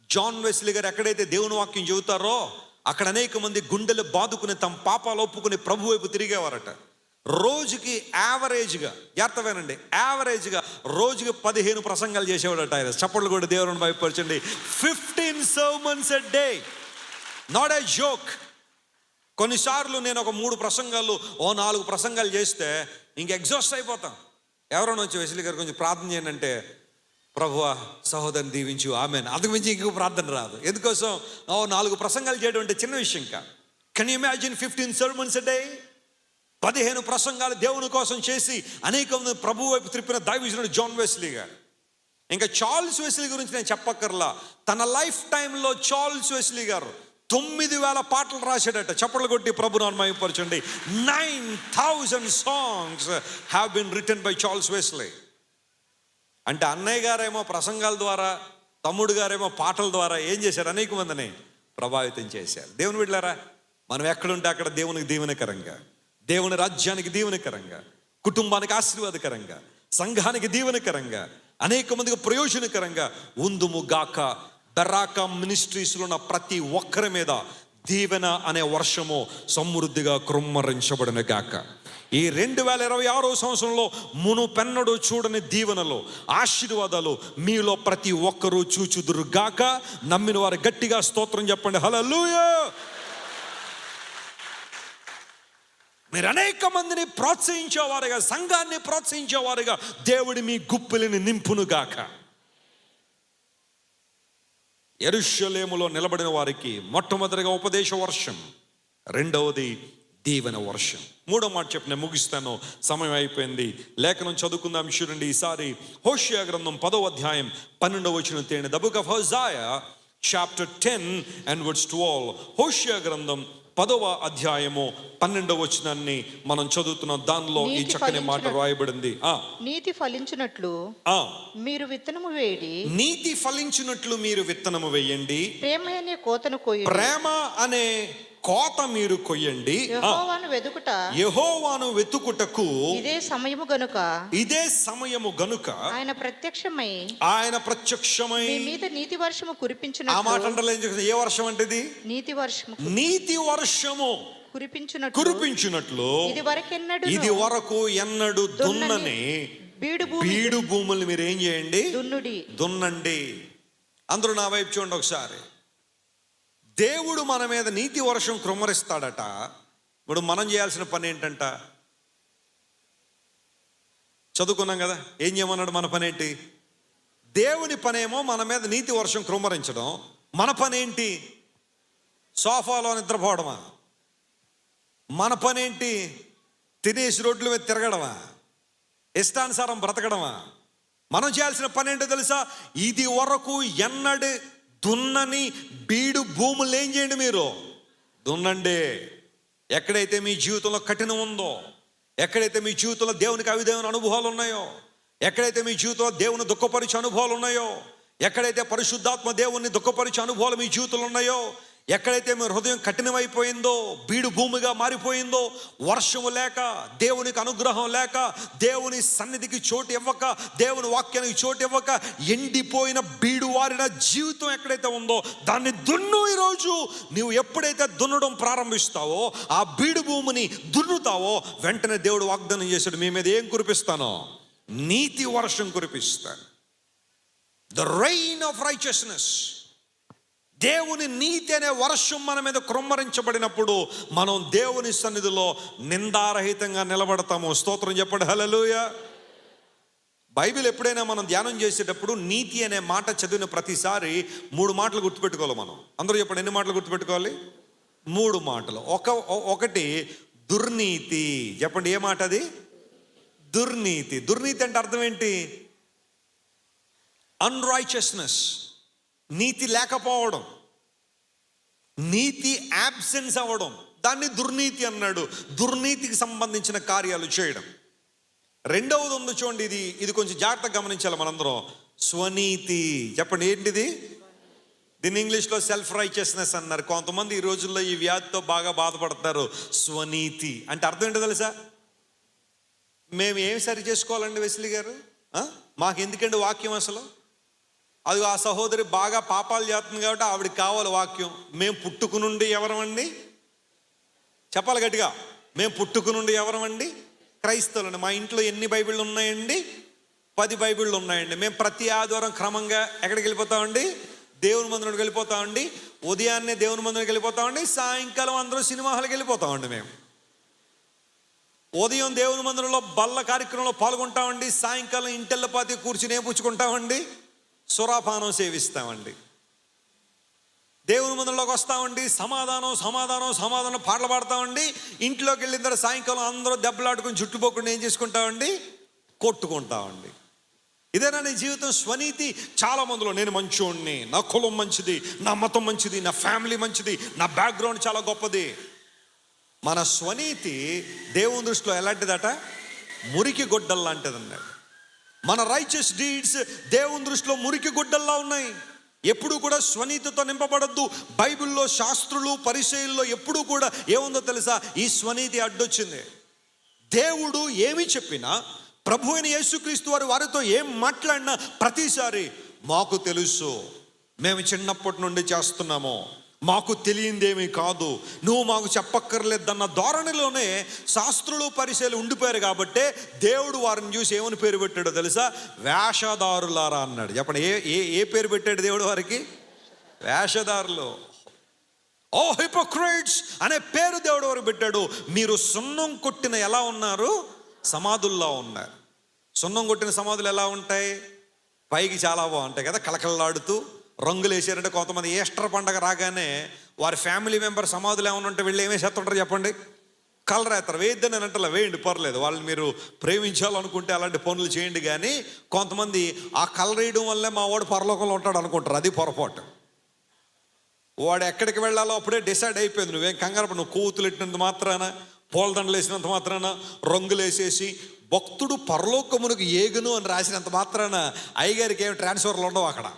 జాన్ వెస్లీ గారు ఎక్కడైతే దేవుని వాక్యం చెబుతారో అక్కడ అనేక మంది గుండెలు బాదుకుని తమ పాపాలు ఒప్పుకుని ప్రభు వైపు తిరిగేవారట. రోజుకి యావరేజ్గా, జాగ్రత్తవేనండి, యావరేజ్గా రోజుకి 15 ప్రసంగాలు చేసేవాడట ఆయన. చప్పట్లు కూడా దేవుని భయపరచండి. 15 sermons a day, not a joke. కొన్నిసార్లు నేను ఒక 3 ప్రసంగాలు 4 ప్రసంగాలు చేస్తే ఇంక ఎగ్జాస్ట్ అయిపోతాం. ఎవరైనా వచ్చి వెస్లీ గారు కొంచెం ప్రార్థన చేయండి అంటే, ప్రభువా సహోదరుని దీవించు, ఆమెన్, అంతకుమించి ఇంకో ప్రార్థన రాదు. ఎందుకోసం 4 ప్రసంగాలు చేయడం అంటే చిన్న విషయం కాదు. Can you imagine 15 sermons a day? 15 ప్రసంగాలు దేవుని కోసం చేసి అనేక మంది ప్రభు వైపు త్రిప్పిన దైవజనుడు జాన్ వెస్లీ గారు. ఇంకా చార్ల్స్ వెస్లీ గురించి నేను చెప్పక్కర్లా. తన లైఫ్ టైంలో చార్ల్స్ వెస్లీ గారు 9,000 పాటలు రాశాడట. చప్పట్లు కొట్టి ప్రభునామమును మహిమపరచండి. 9,000 songs have been written by Charles Wesley. అంటే అన్నయ్య గారేమో ప్రసంగాల ద్వారా, తమ్ముడు గారేమో పాటల ద్వారా ఏం చేశారు? అనేక మందిని ప్రభావితం చేశారు. దేవుని బిడ్డలారా, మనం ఎక్కడుంటే అక్కడ దేవునికి దీవెనకరంగా, దేవుని రాజ్యానికి దీవెనకరంగా, కుటుంబానికి ఆశీర్వాదకరంగా, సంఘానికి దీవెనకరంగా, అనేక మందికి ప్రయోజనకరంగా ఉందుము గాక. బెరాకా మినిస్ట్రీస్లో ఉన్న ప్రతి ఒక్కరి మీద దీవెన అనే వర్షము సమృద్ధిగా కృమ్మరించబడిన గాక. ఈ 2026 సంవత్సరంలో మునుపెన్నడూ చూడని దీవెనలు, ఆశీర్వాదాలు మీలో ప్రతి ఒక్కరూ చూచుదురు గాక. నమ్మిన వారు గట్టిగా స్తోత్రం చెప్పండి. హల్లెలూయా. మీరు అనేక మందిని ప్రోత్సహించేవారుగా, సంఘాన్ని ప్రోత్సహించేవారుగా దేవుడి మీ గుప్పిలిని నింపును గాక. యెరూషలేములో నిలబడిన వారికి మొట్టమొదటిగా ఉపదేశ వర్షం, రెండవది దీవెన వర్షం. 3వ మాట చెప్పి నేను ముగిస్తాను, సమయం అయిపోయింది. లేఖనం చదువుకుందాం చూడండి. ఈసారి హోషేయ గ్రంథం 10వ అధ్యాయం 12వ వచనం తేండి. The book of Hosea chapter 10 and verse 12. హోషేయ గ్రంథం 10వ అధ్యాయము 12వ వచనాన్ని మనం చదువుతున్నాం. దానిలో ఈ చక్కని మాట రాయబడింది. నీతి ఫలించినట్లు మీరు విత్తనము వేయండి. నీతి ఫలించినట్లు మీరు విత్తనము వేయండి. ప్రేమ అనే కోతను కోయండి. ప్రేమ అనే కోత మీరు కొయ్యండి. యెహోవాను వెతుకుటకు ఇదే సమయము గనుక, ఇదే సమయము గనుక ఆయన ప్రత్యక్షమై మీ మీద నీతి వర్షము కురిపించును. ఆ మాట అంటే ఏ వర్షం అంటే ఇది? నీతి వర్షము. నీతి వర్షము కురిపించునట్లు ఇది వరకు ఎన్నడు దున్నని బీడు భూములు మీరు ఏం చేయండి? దున్నండి. అందరూ నా వైపు చూడండి ఒకసారి. దేవుడు మన మీద నీతి వర్షం కృమ్మరిస్తాడట. ఇప్పుడు మనం చేయాల్సిన పని ఏంటంట? చదువుకున్నాం కదా, ఏం చేయమన్నాడు? మన పని ఏంటి? దేవుని పనేమో మన మీద నీతి వర్షం కృమ్మరించడం. మన పని ఏంటి? సోఫాలో నిద్రపోవడమా? మన పని ఏంటి? తినేసి రోడ్ల మీద తిరగడమా? ఇష్టానుసారం బ్రతకడమా? మనం చేయాల్సిన పని ఏంటో తెలుసా? ఇది వరకు ఎన్నడి దున్నని బీడు భూములు ఏం చేయండి? మీరు దున్నండి. ఎక్కడైతే మీ జీవితంలో కఠినం ఉందో, ఎక్కడైతే మీ జీవితంలో దేవునికి అవిధమైన అనుభవాలు ఉన్నాయో, ఎక్కడైతే మీ జీవితంలో దేవుని దుఃఖపరిచే అనుభవాలు ఉన్నాయో, ఎక్కడైతే పరిశుద్ధాత్మ దేవుని దుఃఖపరిచే అనుభవాలు మీ జీవితంలో ఉన్నాయో, ఎక్కడైతే మీ హృదయం కఠినమైపోయిందో, బీడు భూమిగా మారిపోయిందో, వర్షము లేక, దేవునికి అనుగ్రహం లేక, దేవుని సన్నిధికి చోటు ఇవ్వక, దేవుని వాక్యానికి చోటు ఇవ్వక ఎండిపోయిన బీడు వారిన జీవితం ఎక్కడైతే ఉందో దాన్ని దున్ను. ఈరోజు నీవు ఎప్పుడైతే దున్నడం ప్రారంభిస్తావో, ఆ బీడు భూమిని దున్నుతావో, వెంటనే దేవుడు వాగ్దానం చేశాడు, మీ మీద ఏం కురిపిస్తానో? నీతి వర్షం కురిపిస్తాను. The rain of righteousness. దేవుని నీతి అనే వర్షం మన మీద కృమ్మరించబడినప్పుడు మనం దేవుని సన్నిధిలో నిందారహితంగా నిలబడతాము. స్తోత్రం చెప్పండి, హల్లెలూయా. బైబిల్ ఎప్పుడైనా మనం ధ్యానం చేసేటప్పుడు నీతి అనే మాట చదివిన ప్రతిసారి 3 మాటలు గుర్తుపెట్టుకోవాలి మనం. అందరూ చెప్పండి, ఎన్ని మాటలు గుర్తుపెట్టుకోవాలి? 3 మాటలు. ఒకటి దుర్నీతి. చెప్పండి, ఏ మాట అది? దుర్నీతి. దుర్నీతి అంటే అర్థం ఏంటి? అన్రైచియస్నెస్, నీతి లేకపోవడం, నీతి యాబ్సెన్స్ అవ్వడం, దాన్ని దుర్నీతి అన్నాడు. దుర్నీతికి సంబంధించిన కార్యాలు చేయడం. రెండవది ఉంది చూడండి, ఇది కొంచెం జాగ్రత్తగా గమనించాలి మనందరం. స్వనీతి. చెప్పండి, ఏంటిది? దీన్ని ఇంగ్లీష్లో సెల్ఫ్ రైచియస్నెస్ అన్నారు. కొంతమంది ఈ రోజుల్లో ఈ వ్యాధితో బాగా బాధపడతారు. స్వనీతి అంటే అర్థం ఏంటో తెలుసా? మేము ఏమి సరి చేసుకోవాలండి వెస్లీ గారు? మాకు ఎందుకండి వాక్యం అసలు? అది ఆ సహోదరి బాగా పాపాలు చేస్తుంది కాబట్టి ఆవిడకి కావాలి వాక్యం. మేము పుట్టుకునుండి ఎవరమండి? చెప్పాలి గట్టిగా. మేము పుట్టుకునుండి ఎవరమండి? క్రైస్తవులండి. మా ఇంట్లో ఎన్ని బైబిళ్ళు ఉన్నాయండి? 10 బైబిళ్ళు ఉన్నాయండి. మేము ప్రతి ఆదివారం క్రమంగా ఎక్కడికి వెళ్ళిపోతామండి? దేవుని మందిరానికి వెళ్ళిపోతామండి. ఉదయాన్నే దేవుని మందిరానికి వెళ్ళిపోతామండి. సాయంకాలం అందరూ సినిమా హాల్కి వెళ్ళిపోతామండి. మేము ఉదయం దేవుని మందిరంలో బల్ల కార్యక్రమంలో పాల్గొంటామండి. సాయంకాలం ఇంటెల్లపాతి కూర్చుని పుచ్చుకుంటామండి. సురాపానం సేవిస్తామండి. దేవుని మందిరంలోకి వస్తామండి. సమాధానం పాటలు పాడతామండి. ఇంట్లోకి వెళ్ళిన తర్వాత సాయంకాలం అందరూ దెబ్బలాడుకుని చుట్టుపోకుండా ఏం చేసుకుంటామండి? కొట్టుకుంటామండి. ఇదేనా నీ జీవితం? స్వనీతి. చాలా మందిలో నేను మంచోడిని, నా కులం మంచిది, నా మతం మంచిది, నా ఫ్యామిలీ మంచిది, నా బ్యాక్గ్రౌండ్ చాలా గొప్పది. మన స్వనీతి దేవుని దృష్టిలో ఎలాంటిదట? మురికి గొడ్డల్ లాంటిది అన్నాడు. మన రైచియస్ డీడ్స్ దేవుని దృష్టిలో మురికి గొడ్డల్లా ఉన్నాయి. ఎప్పుడు కూడా స్వనీతితో నింపబడద్దు. బైబిల్లో శాస్త్రులు పరిచయుల్లో ఎప్పుడు కూడా ఏముందో తెలుసా? ఈ స్వనీతి అడ్డొచ్చింది. దేవుడు ఏమి చెప్పినా, ప్రభు అయిన యేసుక్రీస్తు వారితో ఏం మాట్లాడినా ప్రతిసారి మాకు తెలుసు, మేము చిన్నప్పటి నుండి చేస్తున్నాము, మాకు తెలియందేమీ కాదు, నువ్వు మాకు చెప్పక్కర్లేదన్న ధోరణిలోనే శాస్త్రులు పరిచయాలు ఉండిపోయారు. కాబట్టే దేవుడు వారిని చూసి ఏమని పేరు పెట్టాడో తెలుసా? వేషధారులారా అన్నాడు. చెప్పండి, ఏ పేరు పెట్టాడు దేవుడు వారికి? వేషధారులు. ఓ హిపోక్రైట్స్ అనే పేరు దేవుడు వారికి పెట్టాడు. మీరు సున్నం కొట్టిన ఎలా ఉన్నారు? సమాధుల్లో ఉన్నారు. సున్నం కొట్టిన సమాధులు ఎలా ఉంటాయి? పైకి చాలా బాగుంటాయి కదా, కలకలలాడుతూ. రంగులు వేసారంటే కొంతమంది ఈస్టర్ పండగ రాగానే వారి ఫ్యామిలీ మెంబర్ సమాధులు ఏమైనా ఉంటే వీళ్ళు ఏమేసేస్తుంటారు చెప్పండి? కలర్ వేస్తారు. వేయద్దని అని అంటలా, వేయండి పర్లేదు, వాళ్ళని మీరు ప్రేమించాలనుకుంటే అలాంటి పనులు చేయండి. కానీ కొంతమంది ఆ కలర్ వేయడం వల్లే మా వాడు పరలోకంలో ఉంటాడు అనుకుంటారు. అది పొరపాటు. వాడు ఎక్కడికి వెళ్ళాలో అప్పుడే డిసైడ్ అయిపోయింది. నువ్వేం కంగారు, నువ్వు కూతులు ఎట్టినంత మాత్రాన, పూలదండలు వేసినంత మాత్రాన, రంగులు వేసేసి భక్తుడు పరలోకమునకు ఏగును అని రాసినంత మాత్రాన అయ్యగారికి ఏమి ట్రాన్స్ఫర్లు ఉండవు అక్కడ.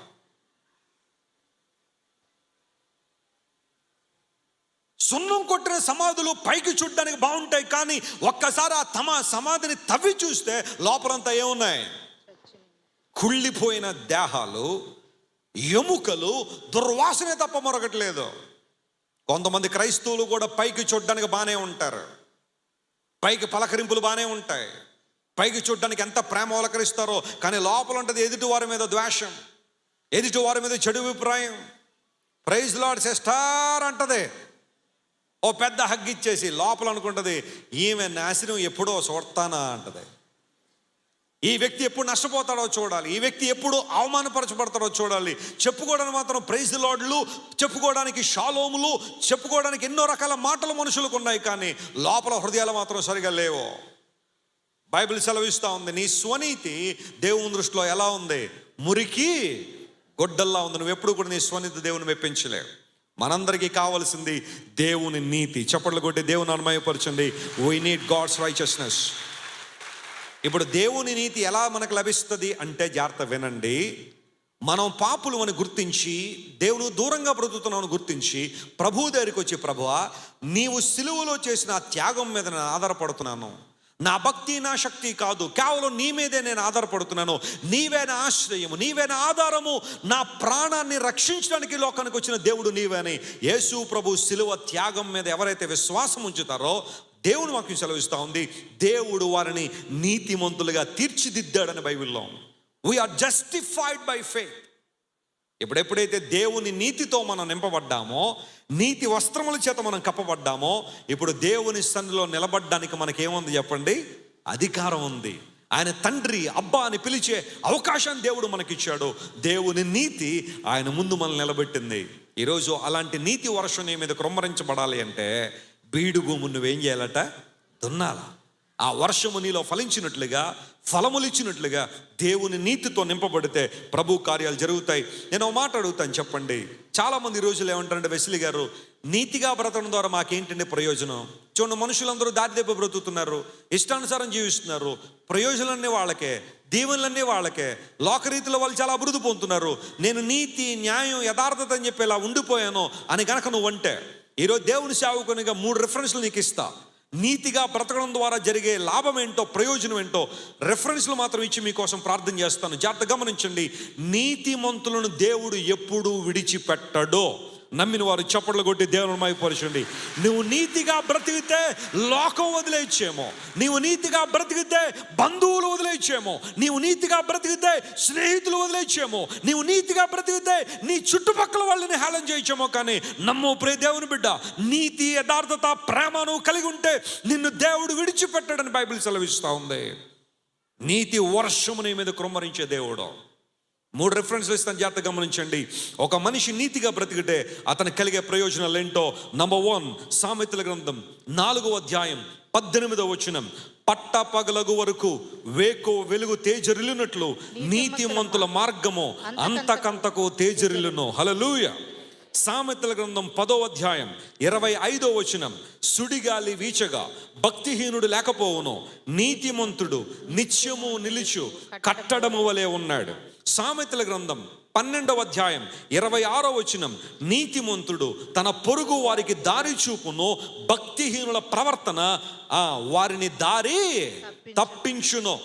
సున్నం కొట్టిన సమాధులు పైకి చూడడానికి బాగుంటాయి, కానీ ఒక్కసారి ఆ సమాధిని తవ్వి చూస్తే లోపలంతా ఏమున్నాయి? కుళ్ళిపోయిన దేహాలు, ఎముకలు, దుర్వాసనే తప్ప మరొకట్లేదు. కొంతమంది క్రైస్తవులు కూడా పైకి చూడడానికి బాగానే ఉంటారు, పైకి పలకరింపులు బాగానే ఉంటాయి, పైకి చూడడానికి ఎంత ప్రేమ వలకరిస్తారో, కానీ లోపల ఉంటుంది ఎదుటి వారి మీద ద్వేషం, ఎదుటి వారి మీద చెడు అభిప్రాయం. ప్రైజ్ లార్డ్ సిస్టర్ అంటది, ఓ పెద్ద హగ్గిచ్చేసి లోపల అనుకుంటుంది ఈమె నాశనం ఎప్పుడో చూడతానా అంటది. ఈ వ్యక్తి ఎప్పుడు నష్టపోతాడో చూడాలి, ఈ వ్యక్తి ఎప్పుడు అవమానపరచబడతాడో చూడాలి. చెప్పుకోవడానికి మాత్రం ప్రైజ్ లార్డ్లు, చెప్పుకోవడానికి షాలోములు, చెప్పుకోవడానికి ఎన్నో రకాల మాటలు మనుషులకు ఉన్నాయి, కానీ లోపల హృదయాలు మాత్రం సరిగా లేవు. బైబిల్ సెలవిస్తూ ఉంది, నీ స్వనీతి దేవుని దృష్టిలో ఎలా ఉంది? మురికి గొడ్డల్లా ఉంది. నువ్వు ఎప్పుడు కూడా నీ స్వనీతి దేవుని మెప్పించలేవు. మనందరికీ కావాల్సింది దేవుని నీతి. చప్పట్లు కొట్టి దేవుని అనుమయపరచండి. We need God's righteousness. ఇప్పుడు దేవుని నీతి ఎలా మనకు లభిస్తుంది అంటే, జాగ్రత్త వినండి. మనం పాపులు అని గుర్తించి, దేవుని దూరంగా బ్రతుకుతున్నామని గుర్తించి ప్రభు దగ్గరికి వచ్చి, ప్రభువా నీవు సిలువలో చేసిన ఆ త్యాగం మీద నేను ఆధారపడుతున్నాను. నా భక్తి నా శక్తి కాదు, కేవలం నీ మీదే నేను ఆధారపడుతున్నాను. నీవే నా ఆశ్రయము, నీవే నా ఆధారము, నా ప్రాణాన్ని రక్షించడానికి లోకానికి వచ్చిన దేవుడు నీవే అని యేసు ప్రభు సిలువ త్యాగం మీద ఎవరైతే విశ్వాసం ఉంచుతారో, దేవుని వాక్యం సెలవిస్తూ ఉంది, దేవుడు వారిని నీతిమంతులుగా తీర్చిదిద్దాడని బైబిల్లో. We are justified by faith. ఎప్పుడైతే దేవుని నీతితో మనం నింపబడ్డామో, నీతి వస్త్రముల చేత మనం కప్పబడ్డామో, ఇప్పుడు దేవుని సన్నిధిలో నిలబడ్డానికి మనకేముంది చెప్పండి? అధికారం ఉంది. ఆయన తండ్రి, అబ్బా అని పిలిచే అవకాశాన్ని దేవుడు మనకిచ్చాడు. దేవుని నీతి ఆయన ముందు మనల్ని నిలబెట్టింది. ఈరోజు అలాంటి నీతి వర్షం నీ మీద కృమ్మరించబడాలి అంటే, బీడు భూమును నువ్వేం చేయాలట? దున్నాల. ఆ వర్షము నీలో ఫలించినట్లుగా, ఫలములు ఇచ్చినట్లుగా దేవుని నీతితో నింపబడితే ప్రభు కార్యాలు జరుగుతాయి. నేను ఒక మాట అడుగుతాను, చెప్పండి. చాలామంది ఈ రోజులు ఏమంటారంటే, వెస్లీ గారు నీతిగా బ్రతకడం ద్వారా మాకేంటంటే ప్రయోజనం? చూడండి, మనుషులందరూ దారి దెబ్బ బ్రతుకుతున్నారు, ఇష్టానుసారం జీవిస్తున్నారు, ప్రయోజనాలన్నీ వాళ్ళకే, దీవెనలన్నీ వాళ్ళకే, లోకరీతిలో వాళ్ళు చాలా అభివృద్ధి పొందుతున్నారు. నేను నీతి, న్యాయం, యథార్థత అని చెప్పి ఇలా ఉండిపోయాను అని గనక నువ్వు అంటే, ఈరోజు దేవుని సేవకునిగా 3 రిఫరెన్స్లు నీకు ఇస్తా. నీతిగా బ్రతకడం ద్వారా జరిగే లాభం ఏంటో, ప్రయోజనం ఏంటో రెఫరెన్స్లు మాత్రం ఇచ్చి మీకోసం ప్రార్థన చేస్తాను. జాగ్రత్తగా గమనించండి. నీతిమంతులను దేవుడు ఎప్పుడూ విడిచిపెట్టడో. నమ్మిన వారు చప్పట్లు కొట్టి దేవుని మహిమపరచండి. నువ్వు నీతిగా బ్రతికితే లోకం వదిలేయచ్చేమో, నీవు నీతిగా బ్రతికితే బంధువులు వదిలేయచ్చేమో, నీవు నీతిగా బ్రతికితే స్నేహితులు వదిలేయచ్చేమో, నీవు నీతిగా బ్రతికితే నీ చుట్టుపక్కల వాళ్ళని హేళన చేయొచ్చేమో, కానీ నమ్ము ప్రియ దేవుని బిడ్డ, నీతి, యథార్థత, ప్రేమను కలిగి ఉంటే నిన్ను దేవుడు విడిచిపెట్టాడని బైబిల్ సెలవిస్తూ ఉంది. నీతి వర్షము నీ మీద కృమ్మరించే దేవుడు. 3 రిఫరెన్స్లు ఇస్తాను, జాగ్రత్తగా గమనించండి. ఒక మనిషి నీతిగా బ్రతికితే అతనికి కలిగే ప్రయోజనాలు ఏంటో. నంబర్ 1, సామెతల గ్రంథం 4వ అధ్యాయం 18వ వచనం. పట్టపగలగు వరకు వేకో వెలుగు తేజరిల్లినట్లు నీతిమంతుల మార్గము అంతకంతకు తేజరిల్లును. హల్లెలూయా. సామెతల గ్రంథం 10వ అధ్యాయం 25వ వచనం. సుడిగాలి వీచగా భక్తిహీనుడు లేకపోవును, నీతిమంతుడు నిత్యము నిలుచు కట్టడము వలె ఉన్నాడు. సామెతల గ్రంథం 12వ అధ్యాయం 26వ వచనం. నీతిమంతుడు తన పొరుగు వారికి దారి చూపును, భక్తిహీనుల ప్రవర్తన వారిని దారి తప్పించును.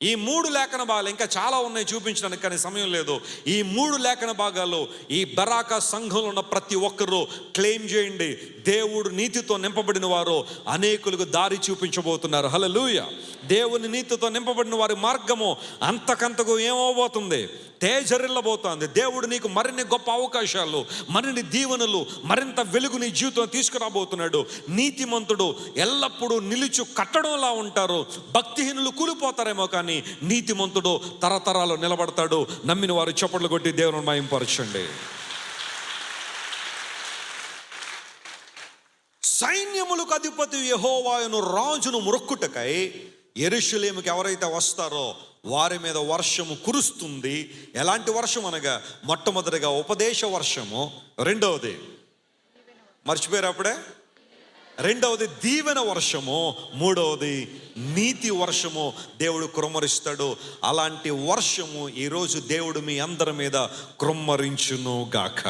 ఈ 3 లేఖన భాగాలు ఇంకా చాలా ఉన్నాయి చూపించడానికి, కానీ సమయం లేదు. ఈ 3 లేఖన భాగాల్లో ఈ బరాకా సంఘంలో ఉన్న ప్రతి ఒక్కరూ క్లెయిమ్ చేయండి, దేవుడు నీతితో నింపబడిన వారు అనేకులకు దారి చూపించబోతున్నారు. హల్లెలూయా. దేవుని నీతితో నింపబడిన వారి మార్గము అంతకంతకు ఏమవబోతుంది? తేజరిల్లబోతోంది. దేవుడు నీకు మరిన్ని గొప్ప అవకాశాలు, మరిన్ని దీవెనలు, మరింత వెలుగు నీ జీవితం తీసుకురాబోతున్నాడు. నీతిమంతుడు ఎల్లప్పుడూ నిలుచు కట్టడంలా ఉంటారు. భక్తిహీనులు కూలిపోతారేమో, కానీ నీతిమంతుడు తరతరాలు నిలబడతాడు. నమ్మిన వారు చప్పట్లు కొట్టి దేవుని మహిమపరచండి. సైన్యములకు అధిపతి యెహోవాను రాజును మొక్కుటకై యెరూషలేముకి ఎవరైతే వస్తారో వారి మీద వర్షము కురుస్తుంది. ఎలాంటి వర్షం అనగా, మొట్టమొదటిగా ఉపదేశ వర్షము, రెండవది మర్చిపోయారు అప్పుడే, రెండవది దీవెన వర్షము, మూడవది నీతి వర్షము దేవుడు కుమ్మరిస్తాడు. అలాంటి వర్షము ఈరోజు దేవుడు మీ అందరి మీద కుమ్మరించును గాక.